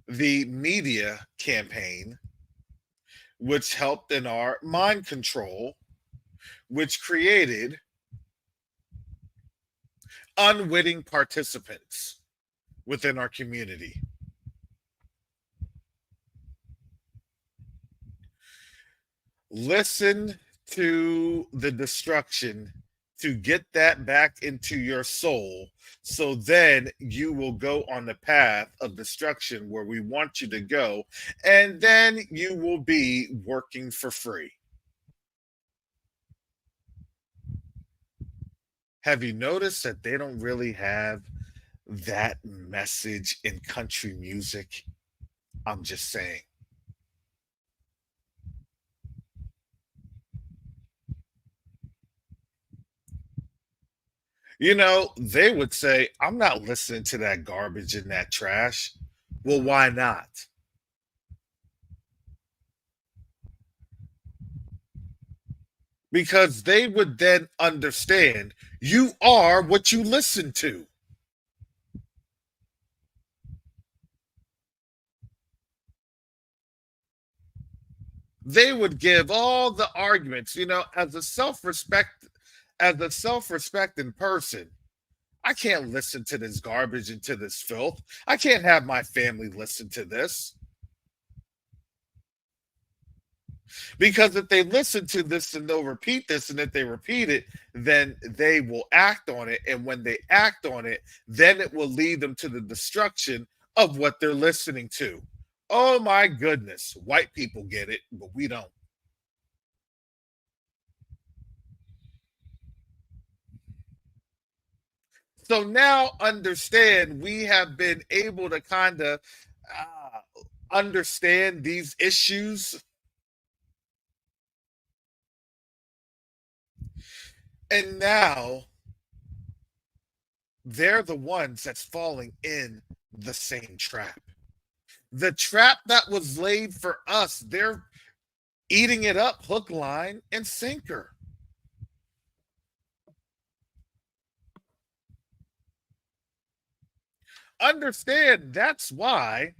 the media campaign, which helped in our mind control, which created unwitting participants within our community. Listen to the destruction to get that back into your soul, so then you will go on the path of destruction where we want you to go, and then you will be working for free. Have you noticed that they don't really have that message in country music? I'm just saying. They would say, I'm not listening to that garbage and that trash. Well, why not? Because they would then understand you are what you listen to. They would give all the arguments, as a self-respecting person. I can't listen to this garbage and to this filth. I can't have my family listen to this. Because if they listen to this and they'll repeat this, and if they repeat it, then they will act on it. And when they act on it, then it will lead them to the destruction of what they're listening to. Oh my goodness. White people get it, but we don't. So now understand, we have been able to kind of understand these issues. And now they're the ones that's falling in the same trap. The trap that was laid for us, they're eating it up hook, line, and sinker. Understand that's why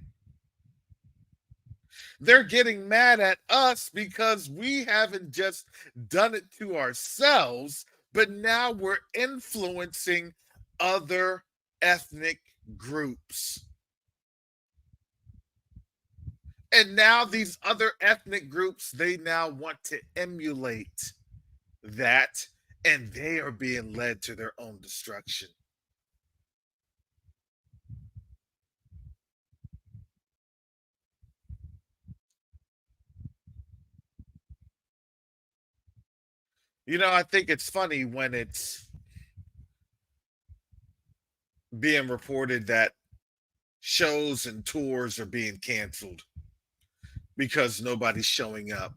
they're getting mad at us, because we haven't just done it to ourselves, but now we're influencing other ethnic groups. And now these other ethnic groups, they now want to emulate that, and they are being led to their own destruction. I think it's funny when it's being reported that shows and tours are being canceled because nobody's showing up.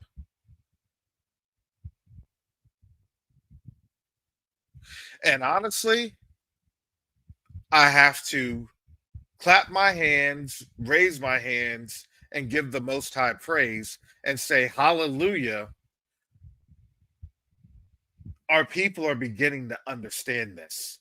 And honestly, I have to clap my hands, raise my hands, and give the Most High praise and say, Hallelujah. Our people are beginning to understand this.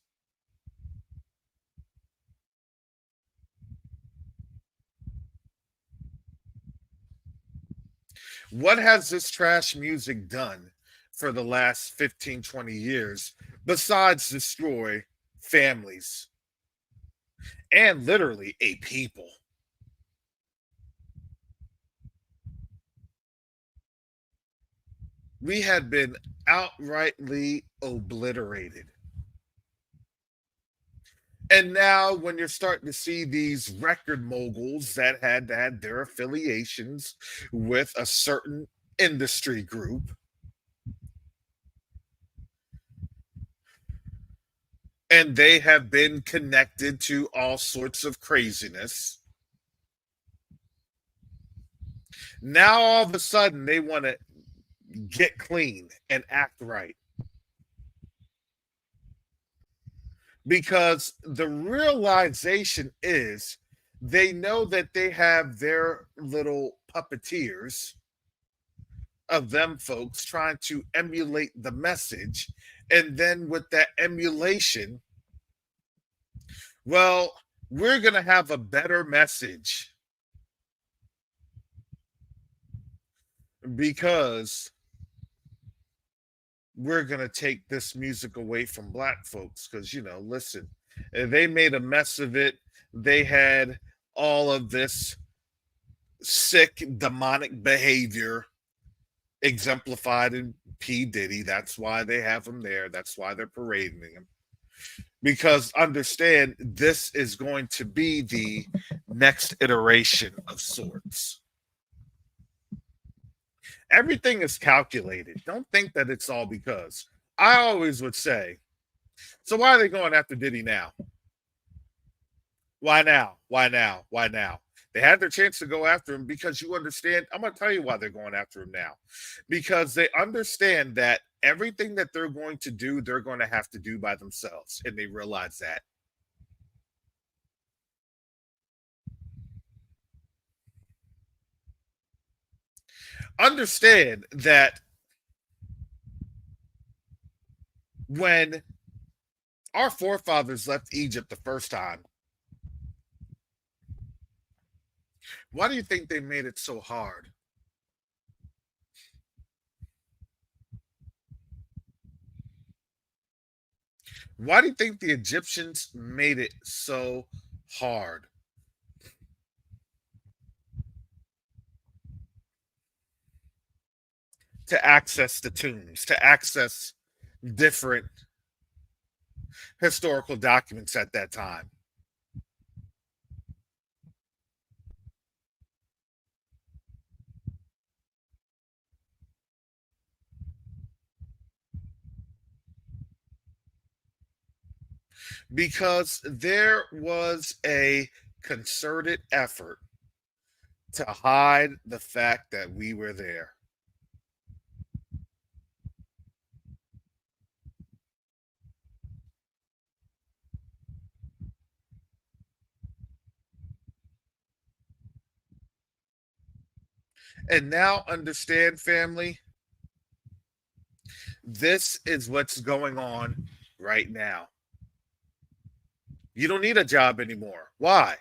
What has this trash music done for the last 15, 20 years besides destroy families and literally a people? We had been outrightly obliterated. And now, when you're starting to see these record moguls that had their affiliations with a certain industry group, and they have been connected to all sorts of craziness, now all of a sudden they want to get clean and act right. Because the realization is they know that they have their little puppeteers of them folks trying to emulate the message. And then with that emulation, well, we're going to have a better message because we're going to take this music away from black folks. Because, listen, they made a mess of it. They had all of this sick, demonic behavior exemplified in P. Diddy. That's why they have him there. That's why they're parading him. Because understand, this is going to be the next iteration of sorts. Everything is calculated. Don't think that it's all because. I always would say, so why are they going after Diddy now? Why now? Why now? Why now? They had their chance to go after him because you understand. I'm going to tell you why they're going after him now. Because they understand that everything that they're going to do, they're going to have to do by themselves. And they realize that. Understand that when our forefathers left Egypt the first time, why do you think they made it so hard? Why do you think the Egyptians made it so hard? To access the tombs, to access different historical documents at that time. Because there was a concerted effort to hide the fact that we were there. And now understand, family, this is what's going on right now. You don't need a job anymore. Why?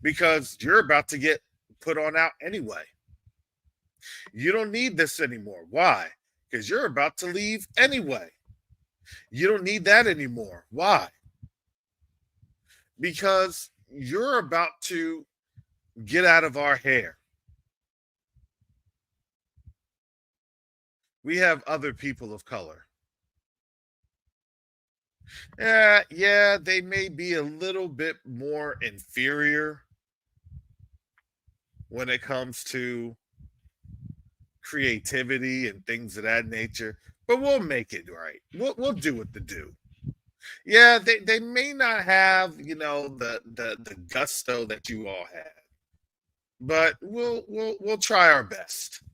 Because you're about to get put on out anyway. You don't need this anymore. Why? Because you're about to leave anyway. You don't need that anymore. Why? Because you're about to get out of our hair. We have other people of color. Yeah, they may be a little bit more inferior when it comes to creativity and things of that nature, but we'll make it right. We'll do what to do. Yeah, they may not have, the gusto that you all had, but we'll try our best.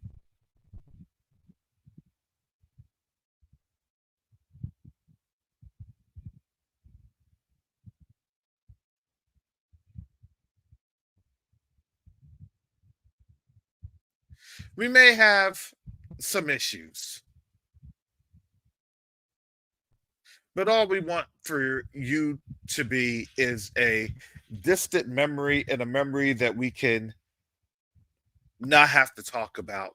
We may have some issues, but all we want for you to be is a distant memory, and a memory that we can not have to talk about.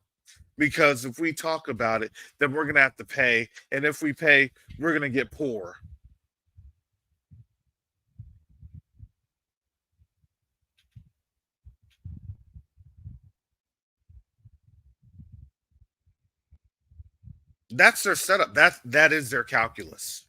Because if we talk about it, then we're going to have to pay. And if we pay, we're going to get poor. That's their setup. That is their calculus.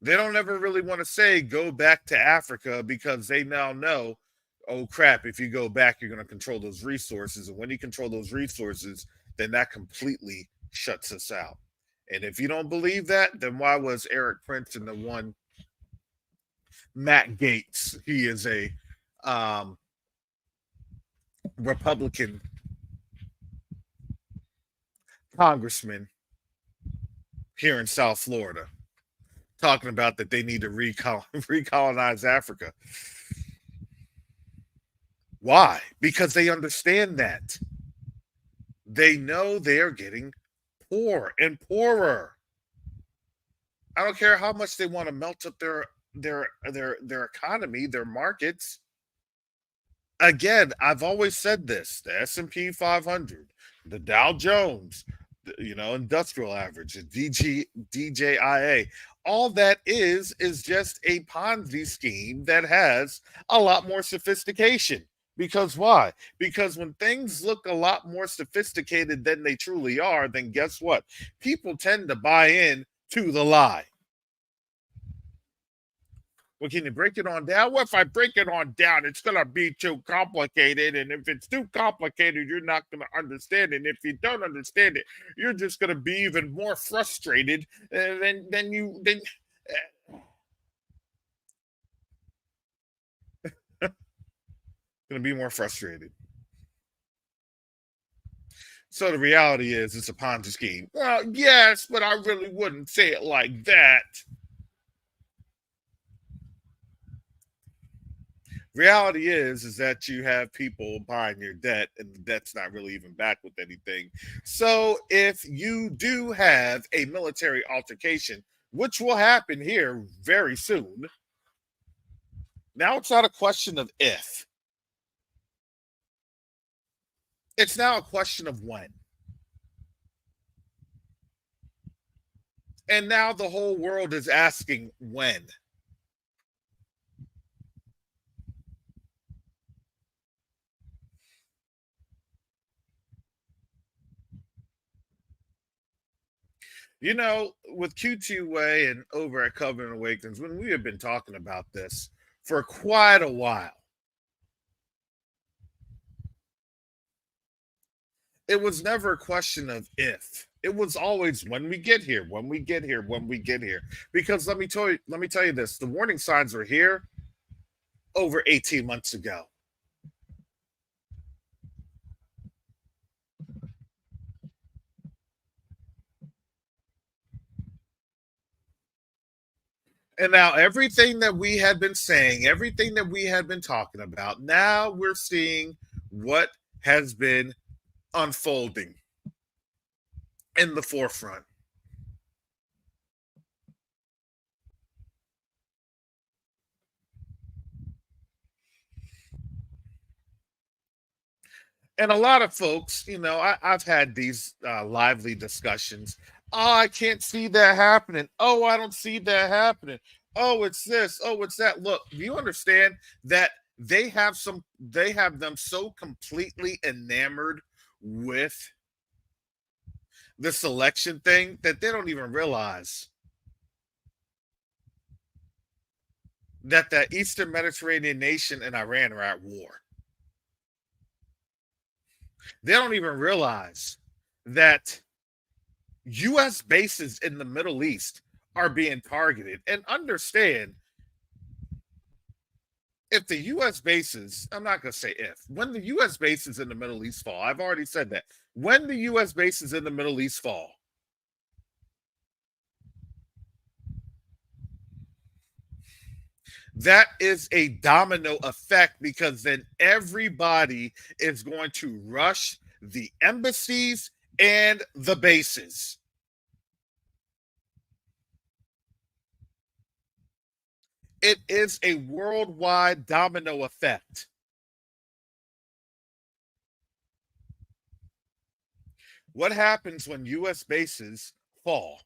They don't ever really want to say go back to Africa, because they now know, oh crap, if you go back, you're going to control those resources. And when you control those resources, then that completely shuts us out. And if you don't believe that, then why was Eric Prince and the one Matt Gates? He is a um, Republican congressman here in South Florida, talking about that they need to recolonize Africa. Why? Because they understand that. They know they are getting poor and poorer. I don't care how much they want to melt up their economy, their markets. Again, I've always said this: the S&P 500, the Dow Jones, industrial average, the DJIA. All that is just a Ponzi scheme that has a lot more sophistication. Because why? Because when things look a lot more sophisticated than they truly are, then guess what? People tend to buy in to the lie. Well, can you break it on down? Well, if I break it on down, it's going to be too complicated. And if it's too complicated, you're not going to understand it. And if you don't understand it, you're just going to be even more frustrated than you. Going to be more frustrated. So the reality is, it's a Ponzi scheme. Well, yes, but I really wouldn't say it like that. Reality is that you have people buying your debt, and the debt's not really even back with anything. So if you do have a military altercation, which will happen here very soon, now it's not a question of if, it's now a question of when. And now the whole world is asking when. With Q2UA and over at Covenant Awakens, when we have been talking about this for quite a while, it was never a question of if. It was always when we get here, when we get here, when we get here. Because let me tell you this: the warning signs were here over 18 months ago. And now everything that we had been saying, everything that we had been talking about, now we're seeing what has been unfolding in the forefront. And a lot of folks, I've had these lively discussions. Oh, I can't see that happening. Oh, I don't see that happening. Oh, it's this. Oh, it's that. Look, do you understand that they have them so completely enamored with the selection thing that they don't even realize that the Eastern Mediterranean nation and Iran are at war. They don't even realize that U.S. bases in the Middle East are being targeted. And understand, if the U.S. bases, I'm not going to say if, when the U.S. bases in the Middle East fall, I've already said that. When the U.S. bases in the Middle East fall, That is a domino effect because then everybody is going to rush the embassies and the bases. It is a worldwide domino effect. What happens when US bases fall?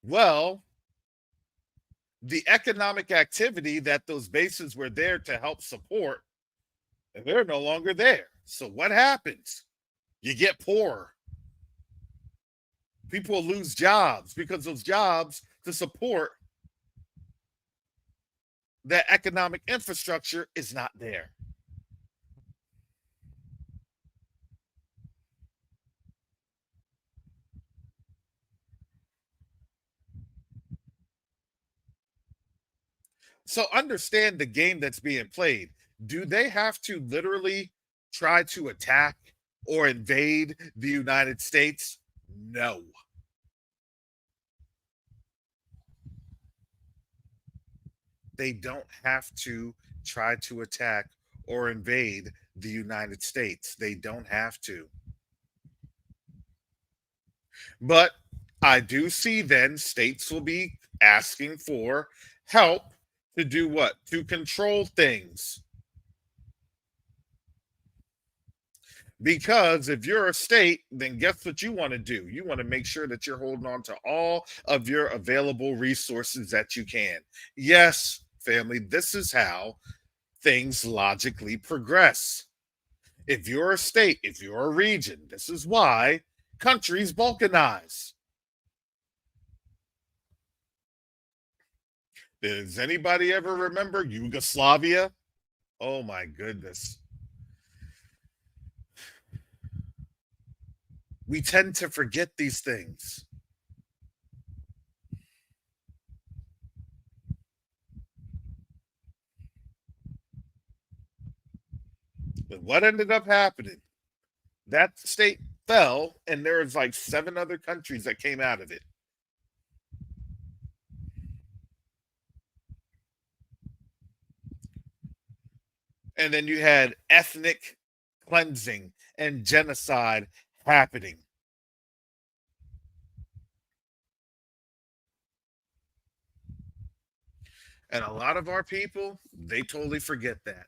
Well, the economic activity that those bases were there to help support, they're no longer there. So what happens? You get poorer. People lose jobs because those jobs to support that economic infrastructure is not there. So understand the game that's being played. Do they have to literally try to attack or invade the United States? No. They don't have to try to attack or invade the United States. They don't have to. But I do see then states will be asking for help to do what? To control things. Because if you're a state, then guess what you want to do? You want to make sure that you're holding on to all of your available resources that you can. Yes, family, this is how things logically progress. If you're a state, if you're a region, this is why countries balkanize. Does anybody ever remember Yugoslavia? Oh my goodness. We tend to forget these things. But what ended up happening? That state fell, and there was like seven other countries that came out of it. And then you had ethnic cleansing and genocide happening. And a lot of our people, they totally forget that.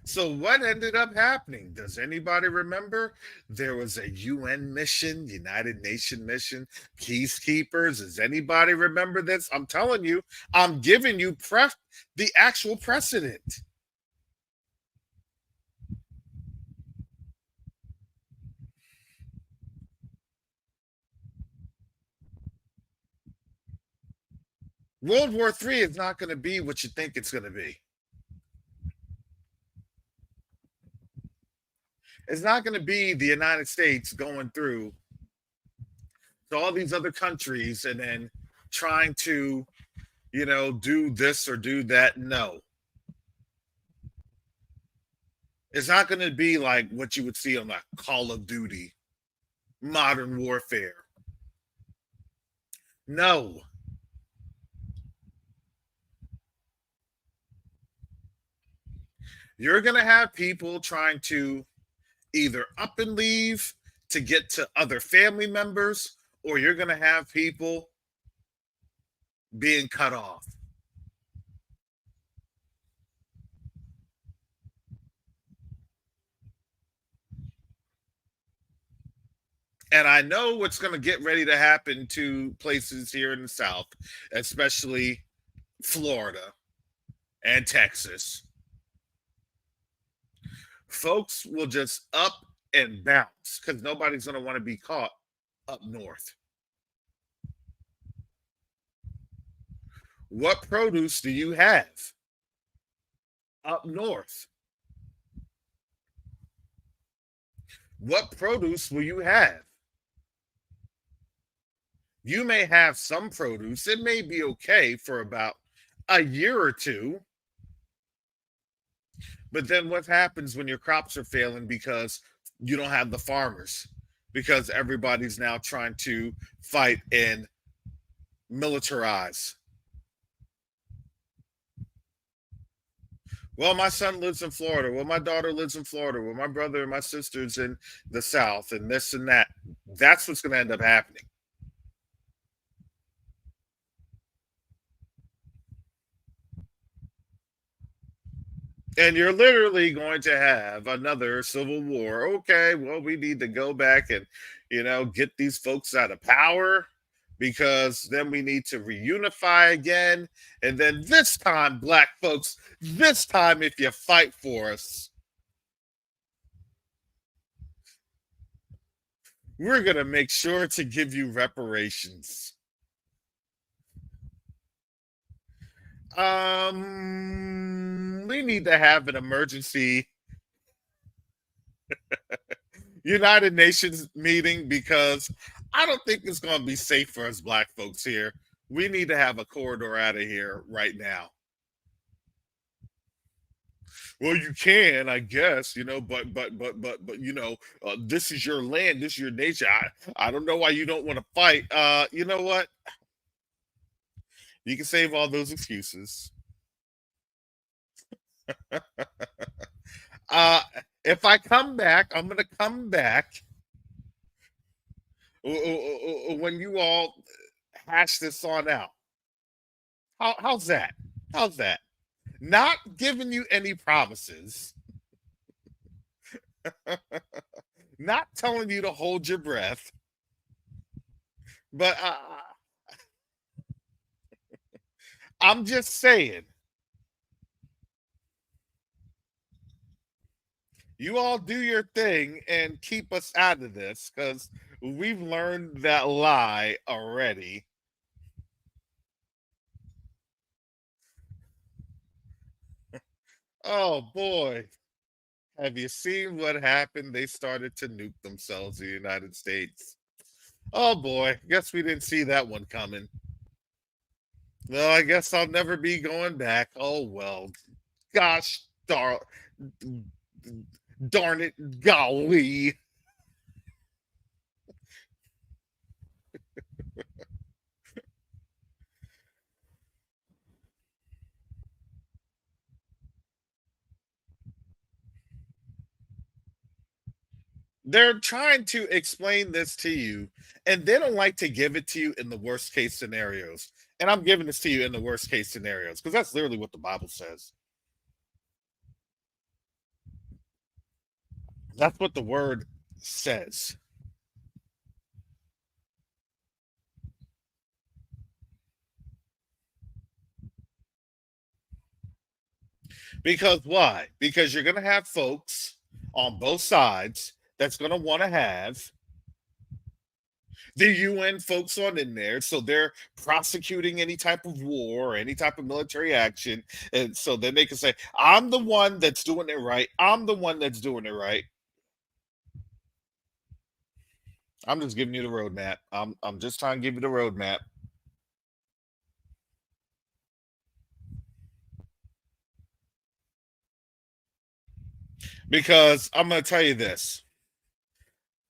So what ended up happening? Does anybody remember? There was a UN mission, United Nation mission, peacekeepers. Does anybody remember this? I'm telling you, I'm giving you the actual precedent. World War III is not going to be what you think it's going to be. It's not going to be the United States going through to all these other countries and then trying to, do this or do that. No. It's not going to be like what you would see on like Call of Duty, Modern Warfare. No. You're going to have people trying to either up and leave to get to other family members, or you're going to have people being cut off. And I know what's going to get ready to happen to places here in the South, especially Florida and Texas. Folks will just up and bounce because nobody's going to want to be caught up north. What produce do you have up north? What produce will you have? You may have some produce. It may be okay for about a year or two. But then what happens when your crops are failing because you don't have the farmers? because everybody's now trying to fight and militarize. Well, my son lives in Florida. Well, my daughter lives in Florida. Well, my brother and my sister's in the South, and this and that. That's what's going to end up happening. And you're literally going to have another civil war. Okay, well, we need to go back and, get these folks out of power, because then we need to reunify again. And then this time, black folks, this time, if you fight for us, we're going to make sure to give you reparations. We need to have an emergency United Nations meeting, because I don't think it's going to be safe for us black folks here. We need to have a corridor out of here right now. Well, you can, I guess, but this is your land, this is your nation. I don't know why you don't want to fight. You know what? You can save all those excuses. Uh, if I come back, I'm gonna come back when you all hash this on out. How's that? How's that? Not giving you any promises, not telling you to hold your breath, but I'm just saying, you all do your thing and keep us out of this, because we've learned that lie already. Oh boy. Have you seen what happened? They started to nuke themselves, the United States. Oh boy, guess we didn't see that one coming. No, I guess I'll never be going back. Oh well. Gosh darn it, golly. They're trying to explain this to you, and they don't like to give it to you in the worst case scenarios. And I'm giving this to you in the worst case scenarios, because that's literally what the Bible says. That's what the word says. Because why? Because you're going to have folks on both sides that's going to want to have the UN folks on in there. So they're prosecuting any type of war or any type of military action. And so then they can say, I'm the one that's doing it right. I'm the one that's doing it right. I'm just giving you the roadmap. I'm just trying to give you the roadmap. Because I'm going to tell you this.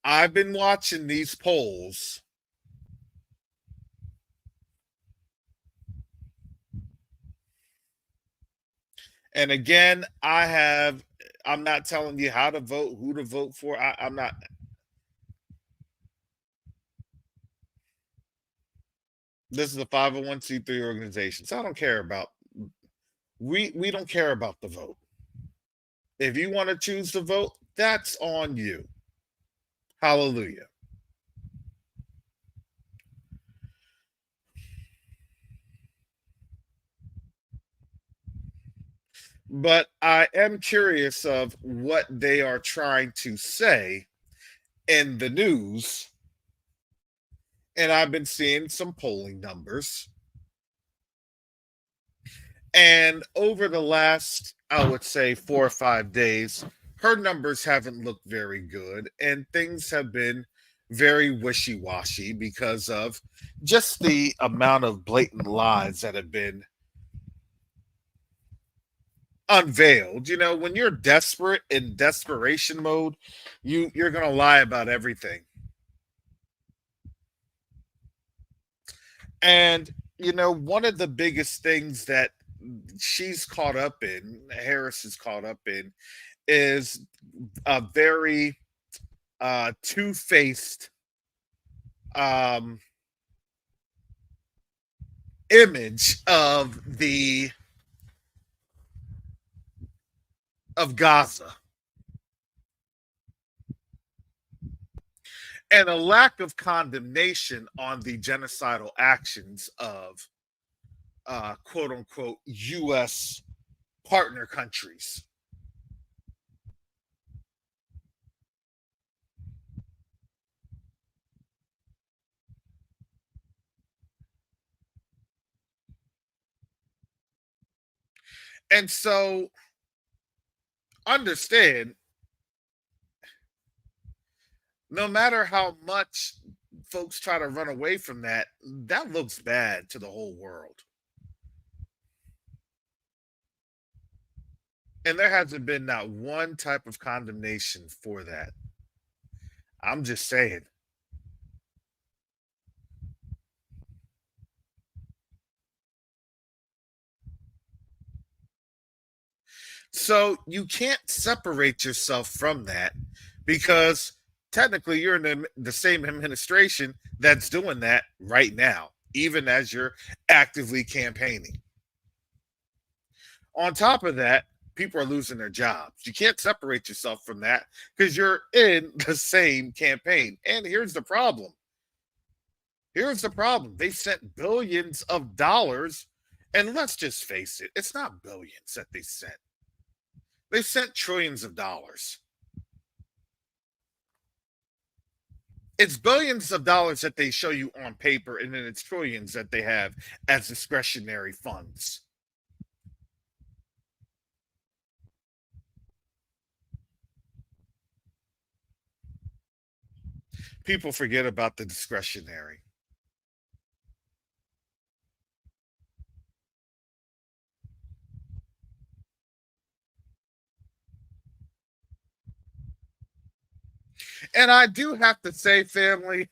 I've been watching these polls, and again, I'm not telling you how to vote, who to vote for. I'm not. This is a 501c3 organization, so I don't care about. We don't care about the vote. If you want to choose to vote, that's on you. Hallelujah. But I am curious of what they are trying to say in the news. And I've been seeing some polling numbers. And over the last, I would say, 4 or 5 days, her numbers haven't looked very good. And things have been very wishy washy because of just the amount of blatant lies that have been unveiled. When you're desperate, in desperation mode, you're gonna lie about everything. And, one of the biggest things that she's caught up in, Harris is caught up in, is a very two-faced um, image of Gaza, and a lack of condemnation on the genocidal actions of quote unquote U.S. partner countries. And so understand, no matter how much folks try to run away from that, that looks bad to the whole world. And there hasn't been not one type of condemnation for that. I'm just saying. So you can't separate yourself from that because technically you're in the same administration that's doing that right now, even as you're actively campaigning. On top of that, people are losing their jobs. You can't separate yourself from that because you're in the same campaign. And here's the problem. They've sent billions of dollars, and let's just face it, it's not billions that they sent. They sent trillions of dollars. It's billions of dollars that they show you on paper, and then it's trillions that they have as discretionary funds. People forget about the discretionary. And I do have to say, family,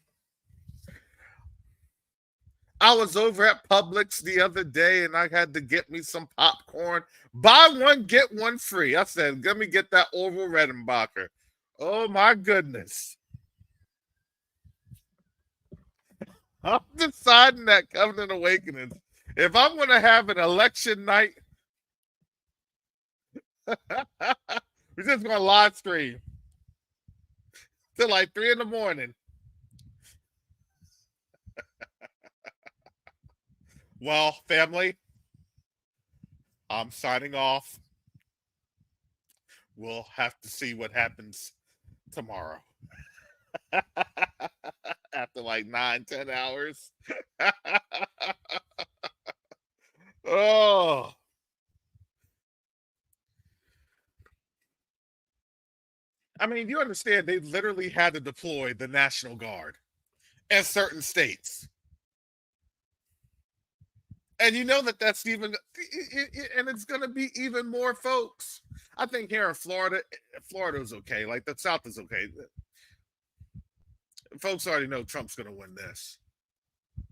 I was over at Publix the other day and I had to get me some popcorn. Buy one, get one free. I said, let me get that Orville Redenbacher. Oh my goodness. I'm deciding that Covenant Awakenings, if I'm going to have an election night, we're just going to live stream till like 3 in the morning. Well, family, I'm signing off. We'll have to see what happens tomorrow. After like 9-10 hours. Oh. I mean, you understand they literally had to deploy the National Guard in certain states. And you know that's even, and it's going to be even more folks. I think here in Florida's okay. Like the South is okay. Folks already know Trump's going to win this,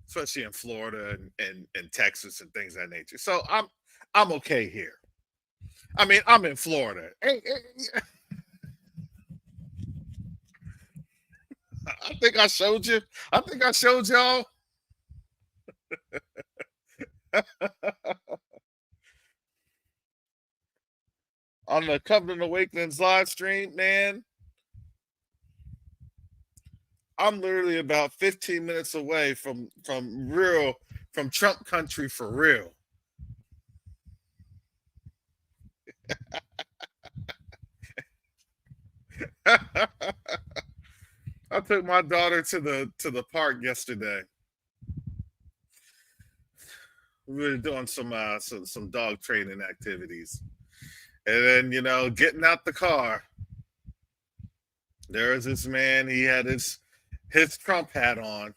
especially in Florida and Texas and things of that nature. So I'm okay here. I mean, I'm in Florida. I think I showed you. I think I showed y'all. On the Covenant Awakenings live stream, man. I'm literally about 15 minutes away from Trump country for real. I took my daughter to the park yesterday. We were doing some dog training activities, and then getting out the car. There was this man. He had his Trump hat on.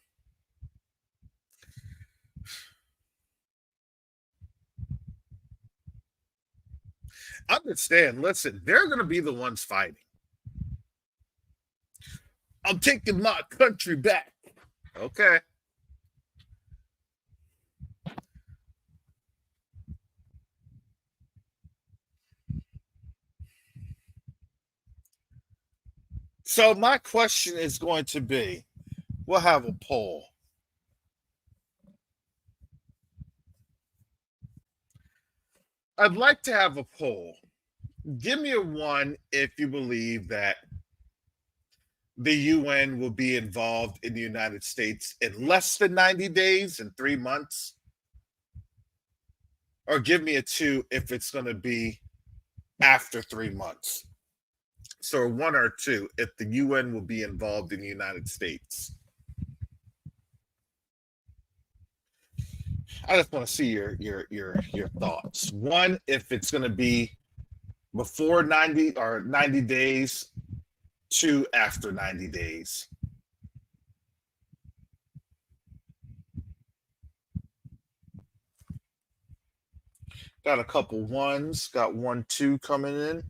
Understand? Listen, they're going to be the ones fighting. I'm taking my country back. Okay. So my question is going to be, we'll have a poll. I'd like to have a poll. Give me a one if you believe that the UN will be involved in the United States in less than 90 days, in 3 months. Or give me a two if it's going to be after 3 months. So one or two if the UN will be involved in the United States. I just want to see your thoughts. One, if it's going to be before 90 or 90 days, two after 90 days. Got a couple ones, got 1, 2 coming in.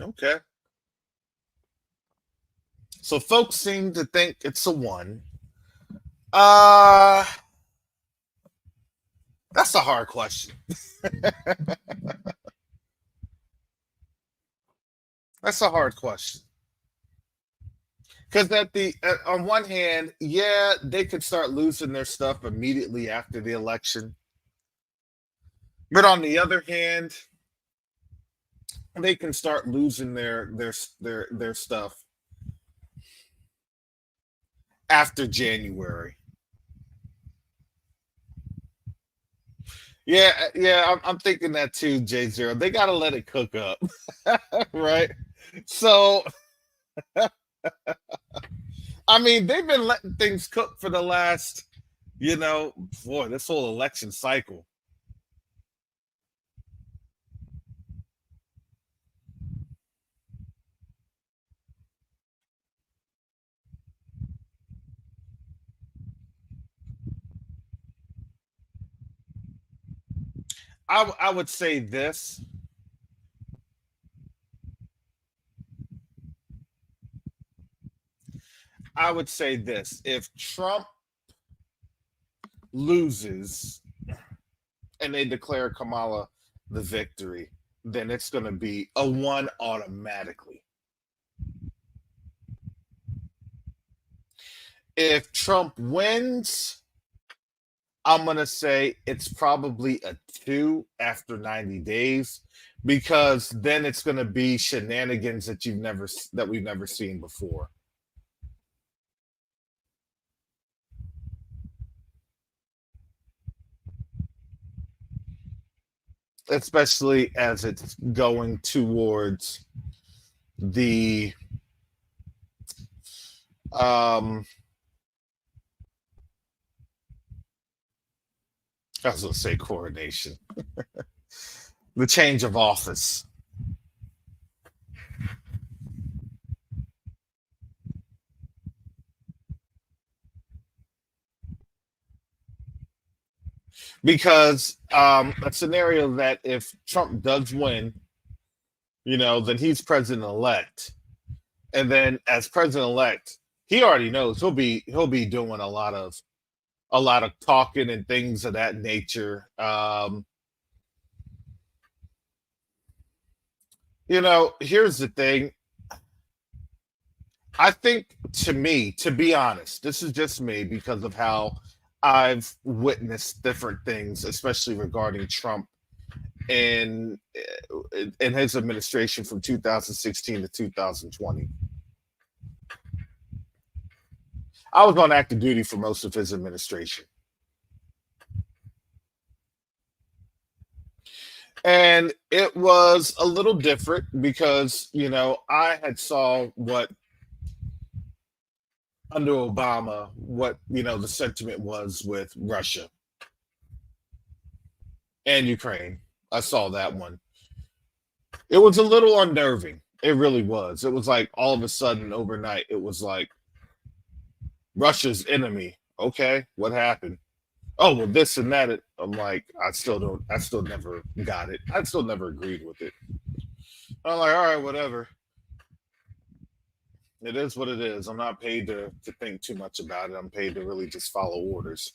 Okay. So folks seem to think it's a one. Uh that's a hard question. That's a hard question. Because on one hand, yeah, they could start losing their stuff immediately after the election. But on the other hand, they can start losing their stuff after January. Yeah, I'm thinking that too, J0. They got to let it cook up, right? So, I mean, they've been letting things cook for the last, boy, this whole election cycle. I would say this. I would say this. If Trump loses and they declare Kamala the victory, then it's going to be a one automatically. If Trump wins, I'm going to say it's probably a two after 90 days, because then it's going to be shenanigans that we've never seen before. Especially as it's going towards the I was going to say coronation, the change of office. Because a scenario that if Trump does win, then he's president elect, and then as president elect, he already knows he'll be doing a lot of talking and things of that nature. Here's the thing. I think, to be honest, this is just me because of how I've witnessed different things, especially regarding Trump in his administration from 2016 to 2020. I was on active duty for most of his administration. And it was a little different because, I had saw what under Obama, what, the sentiment was with Russia and Ukraine. I saw that one. It was a little unnerving. It really was. It was like all of a sudden overnight, it was like Russia's enemy. Okay, what happened? Oh, well, this and that. I'm like, I still never got it. I still never agreed with it. I'm like, all right, whatever. It is what it is. I'm not paid to think too much about it. I'm paid to really just follow orders.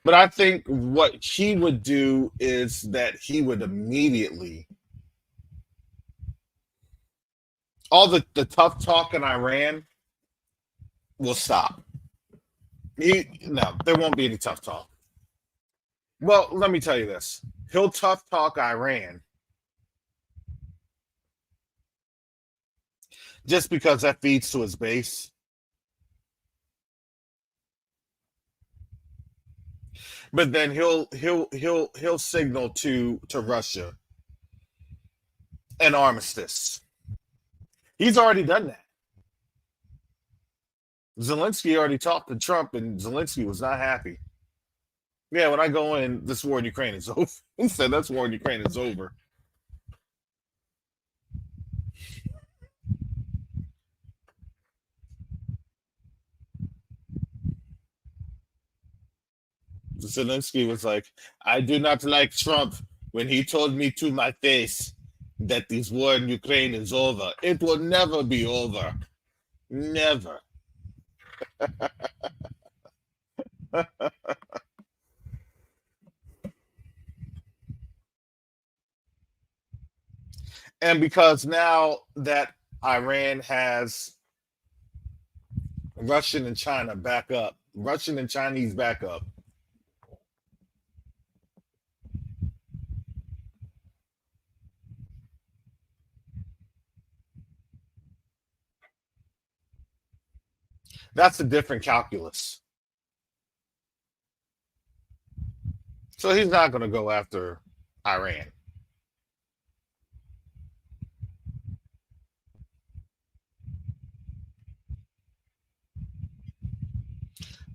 But I think what he would do is that he would immediately, all the tough talk in Iran will stop. No, there won't be any tough talk. Well, let me tell you this. He'll tough talk Iran just because that feeds to his base. But then he'll signal to Russia an armistice. He's already done that. Zelensky already talked to Trump, and Zelensky was not happy. Yeah, when I go in, this war in Ukraine is over. He said this war in Ukraine is over. Zelensky was like, I do not like Trump when he told me to my face that this war in Ukraine is over. It will never be over. Never. And because now that Iran has Russian and China back up, Russian and Chinese back up, that's a different calculus. So he's not going to go after Iran.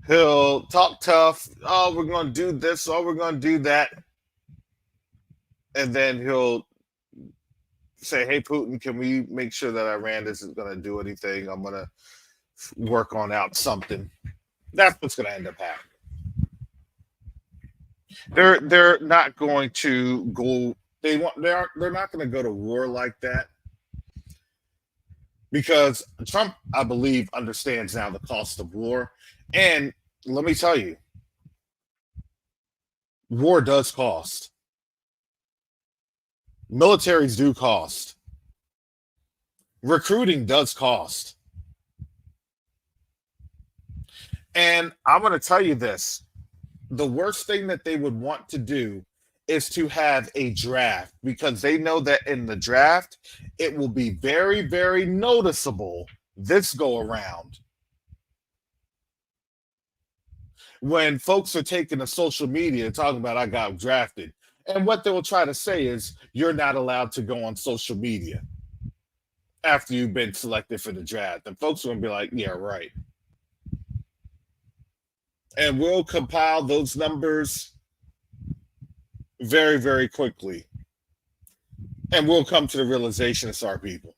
He'll talk tough. Oh, we're going to do this. Oh, we're going to do that. And then he'll say, hey, Putin, can we make sure that Iran isn't going to do anything? I'm going to work on out something. That's what's going to end up happening. They're not going to go. They're not going to go to war like that because Trump, I believe, understands now the cost of war. And let me tell you, war does cost. Militaries do cost. Recruiting does cost. And I'm going to tell you this. The worst thing that they would want to do is to have a draft because they know that in the draft, it will be very, very noticeable this go around. When folks are taking to social media talking about I got drafted. And what they will try to say is you're not allowed to go on social media after you've been selected for the draft. And folks are going to be like, yeah, right. And we'll compile those numbers very, very quickly. And we'll come to the realization it's our people.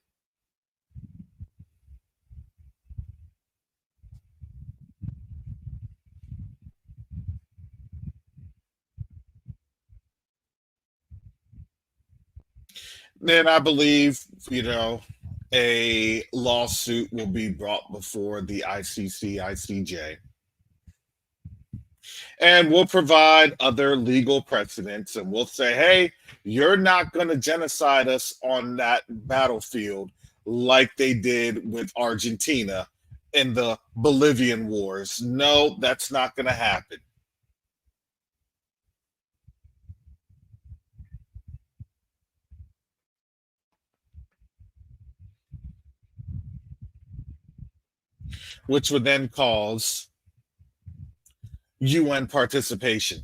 Then I believe, a lawsuit will be brought before the ICC, ICJ. And we'll provide other legal precedents and we'll say, hey, you're not going to genocide us on that battlefield like they did with Argentina in the Bolivian wars. No, that's not going to happen. Which would then cause UN participation.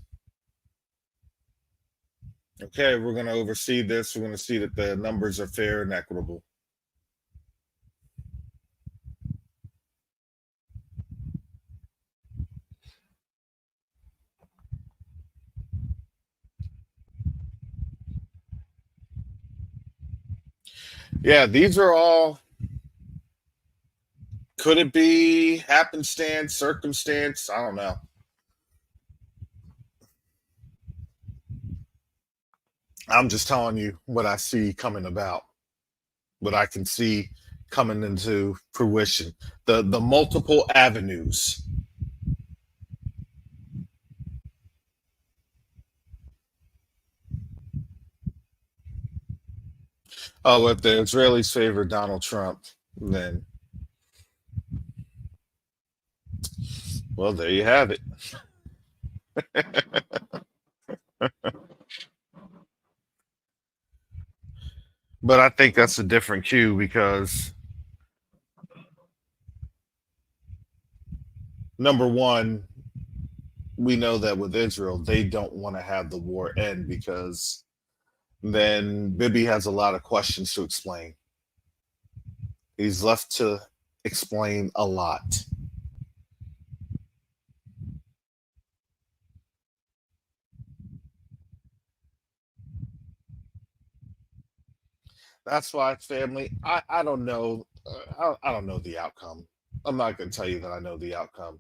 Okay, we're going to oversee this. We're going to see that the numbers are fair and equitable. Yeah, these are all Could it be happenstance, circumstance? I don't know. I'm just telling you what I see coming about, what I can see coming into fruition. The multiple avenues. Oh, if the Israelis favor Donald Trump, then well, there you have it. But I think that's a different cue because number one, we know that with Israel, they don't want to have the war end because then Bibi has a lot of questions to explain. He's left to explain a lot. That's why, family, I don't know. I don't know the outcome. I'm not going to tell you that I know the outcome.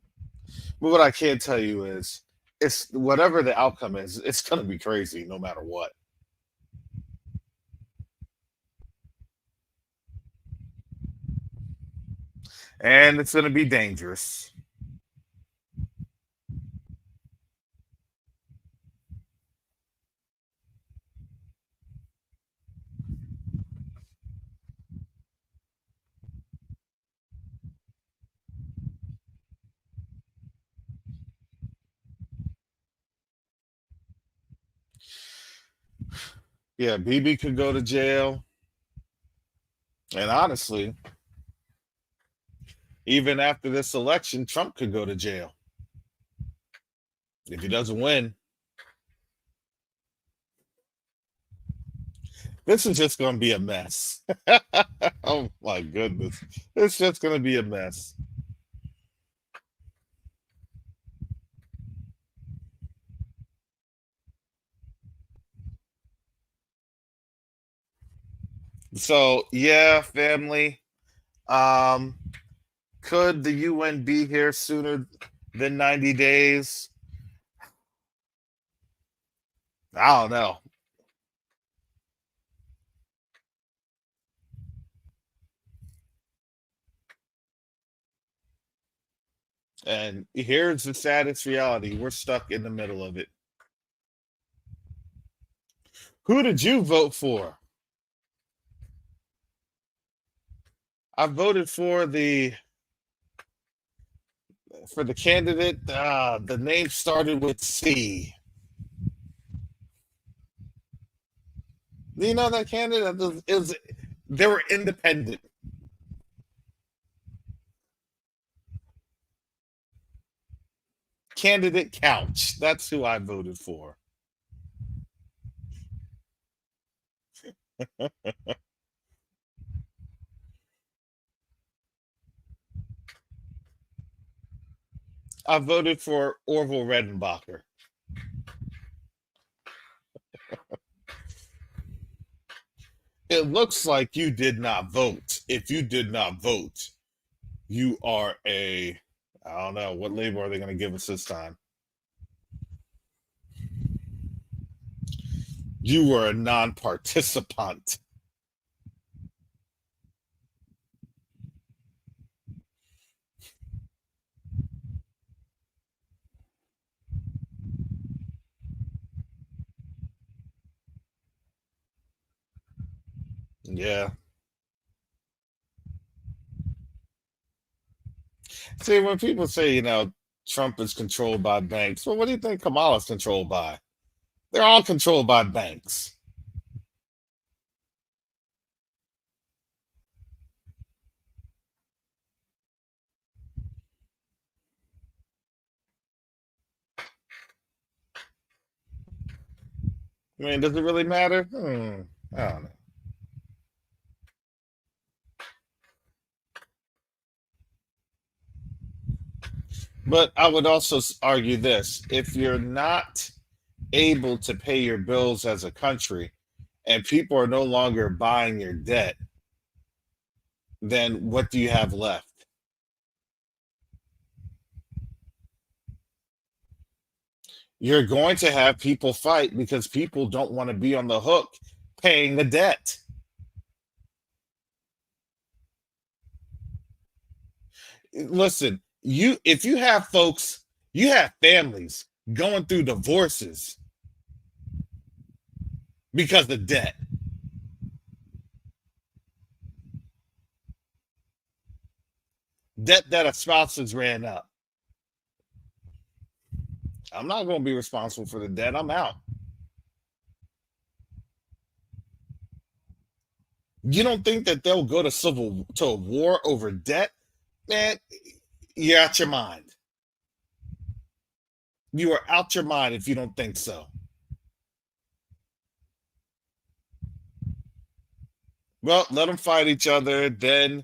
But what I can tell you is it's whatever the outcome is, it's going to be crazy no matter what. And it's going to be dangerous. Yeah, Bibi could go to jail. And honestly, even after this election, Trump could go to jail if he doesn't win. This is just going to be a mess. Oh my goodness. It's just going to be a mess. So, yeah, family. Um, could the UN be here sooner than 90 days? I don't know. And here's the saddest reality we're stuck in the middle of it. Who did you vote for? I voted for the candidate. The name started with C. Do you know that candidate? They were independent. Candidate Couch. That's who I voted for. I voted for Orville Redenbacher. It looks like you did not vote. If you did not vote, you are I don't know, what label are they going to give us this time? You were a non participant. Yeah. See, when people say, Trump is controlled by banks, well, what do you think Kamala's controlled by? They're all controlled by banks. I mean, does it really matter? I don't know. But I would also argue this: if you're not able to pay your bills as a country and people are no longer buying your debt, then what do you have left? You're going to have people fight because people don't want to be on the hook paying the debt. Listen, if you have folks, you have families going through divorces because of debt. Debt that a spouse has ran up. I'm not going to be responsible for the debt. I'm out. You don't think that they'll go to a war over debt? Man, you're out your mind. You are out your mind if you don't think so. Well, let them fight each other. Then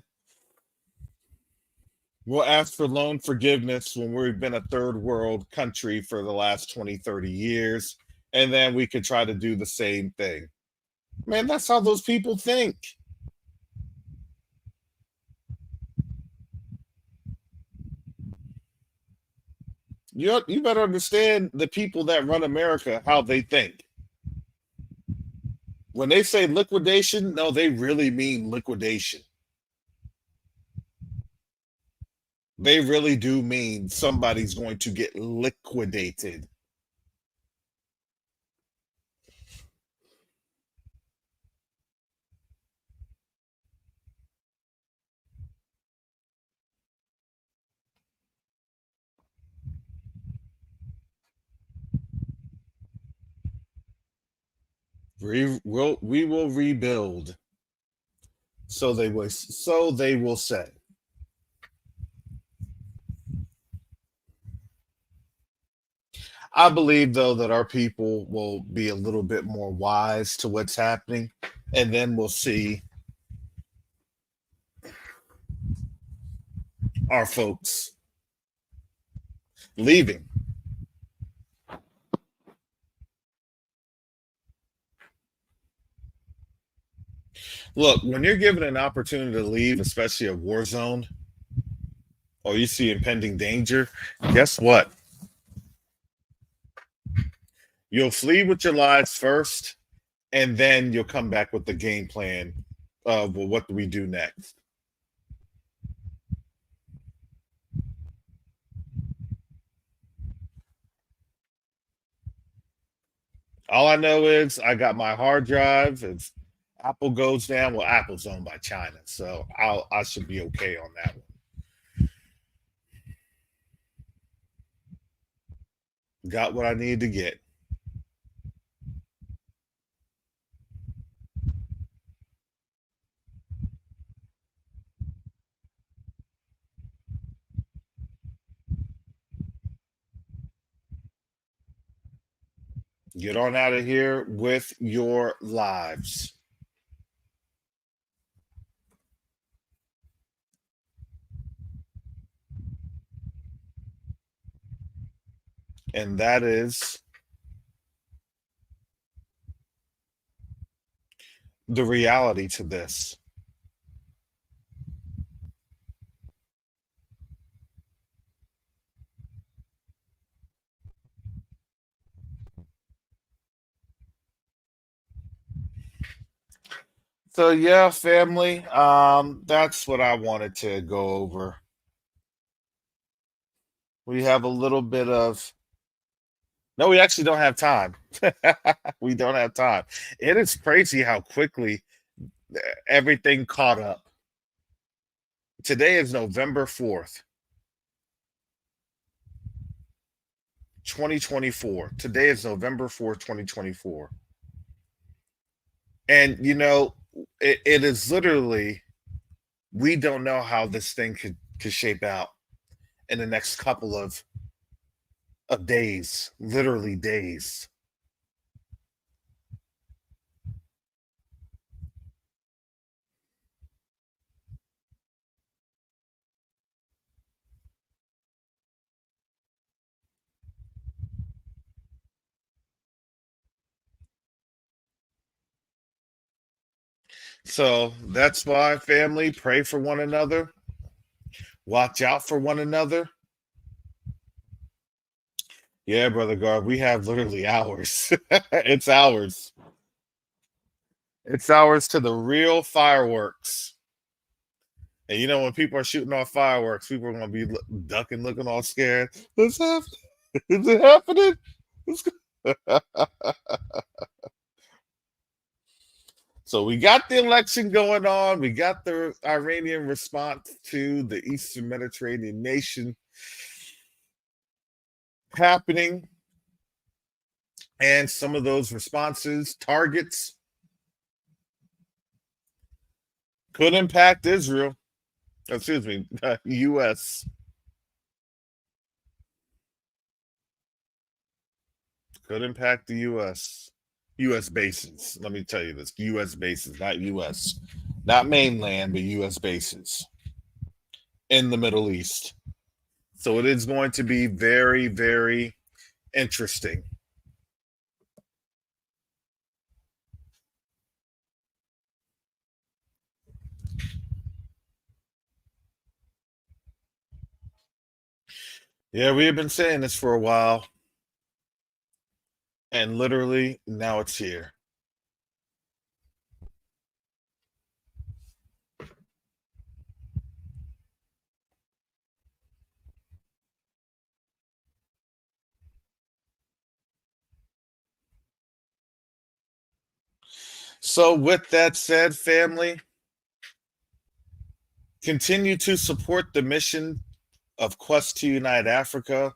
we'll ask for loan forgiveness when we've been a third world country for the last 20, 30 years. And then we could try to do the same thing. Man, that's how those people think. You better understand the people that run America, how they think. When they say liquidation, no, they really mean liquidation. They really do mean somebody's going to get liquidated. We will rebuild. So they will say. I believe though that our people will be a little bit more wise to what's happening, and then we'll see our folks leaving. Look, when you're given an opportunity to leave, especially a war zone, or you see impending danger, guess what? You'll flee with your lives first, and then you'll come back with the game plan of, well, what do we do next? All I know is I got my hard drive. If Apple goes down, well, Apple's owned by China, so I should be okay on that one. Got what I need to get. Get on out of here with your lives. And that is the reality to this. So yeah, family, that's what I wanted to go over. We have a little bit of no, we actually don't have time. We don't have time. It is crazy how quickly everything caught up. Today is November 4th, 2024. Today is November 4th, 2024. And it is literally, we don't know how this thing could shape out in the next couple of days, literally days. So that's why, family, pray for one another, watch out for one another. Yeah, brother Garb, we have literally hours. It's hours. It's hours to the real fireworks. And you know, when people are shooting off fireworks, people are going to be ducking, looking all scared. What's happening? Is it happening? So we got the election going on. We got the Iranian response to the Eastern Mediterranean nation happening. And some of those responses, targets, could impact Israel. Excuse me, U.S. Could impact the U.S. U.S. bases. Let me tell you this: U.S. bases, not U.S., not mainland, but U.S. bases in the Middle East. So it is going to be very, very interesting. Yeah, we have been saying this for a while, and literally now it's here. So, with that said, family, continue to support the mission of Quest to Unite Africa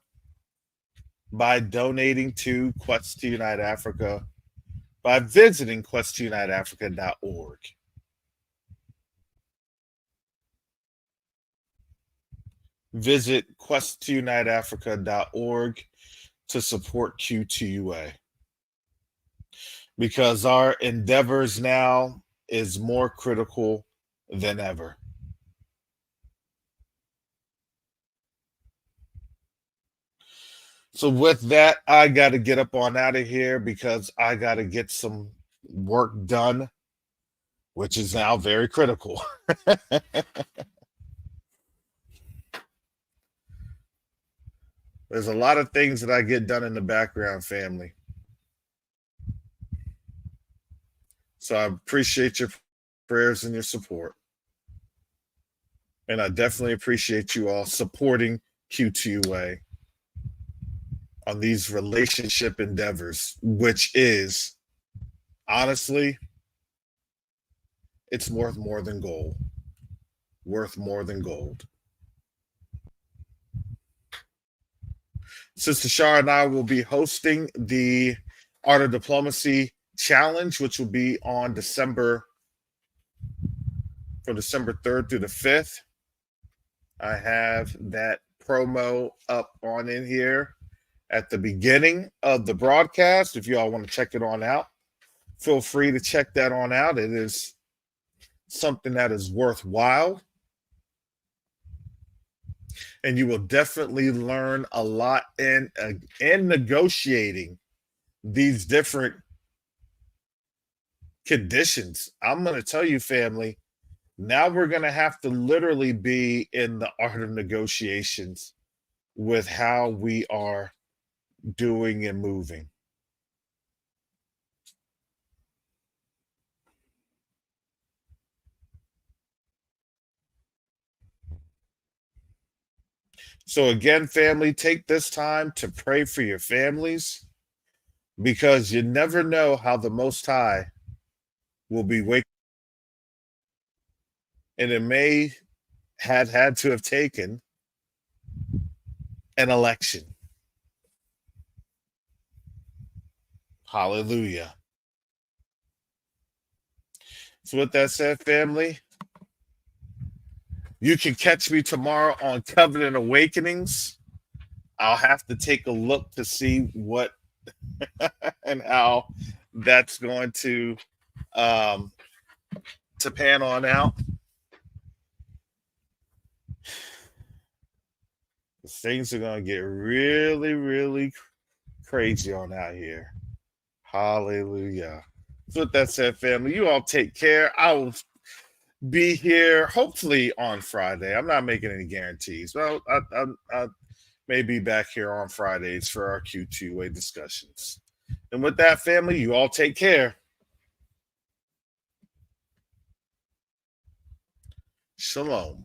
by donating to Quest to Unite Africa by visiting quest2uniteafrica.org. Visit quest2uniteafrica.org to support Q2UA because our endeavors now is more critical than ever. So with that, I got to get up on out of here because I got to get some work done, which is now very critical. There's a lot of things that I get done in the background, family. So I appreciate your prayers and your support. And I definitely appreciate you all supporting Q2UA on these relationship endeavors, which is honestly, it's worth more than gold. Worth more than gold. Sister Shar and I will be hosting the Art of Diplomacy Challenge, which will be on December 3rd through the 5th. I have that promo up on in here at the beginning of the broadcast. If you all want to check it on out, feel free to check that on out. It is something that is worthwhile. And you will definitely learn a lot in negotiating these different conditions. I'm going to tell you, family, now we're going to have to literally be in the art of negotiations with how we are doing and moving. So again, family, take this time to pray for your families because you never know how the Most High will be waking. And it may have had to have taken an election. Hallelujah. So with that said, family, you can catch me tomorrow on Covenant Awakenings. I'll have to take a look to see what and how that's going to pan on out. Things are going to get really, really crazy on out here. Hallelujah. So with that said, family, you all take care. I will be here hopefully on Friday. I'm not making any guarantees. Well, may be back here on Fridays for our Q2A discussions. And with that, family, you all take care. Shalom.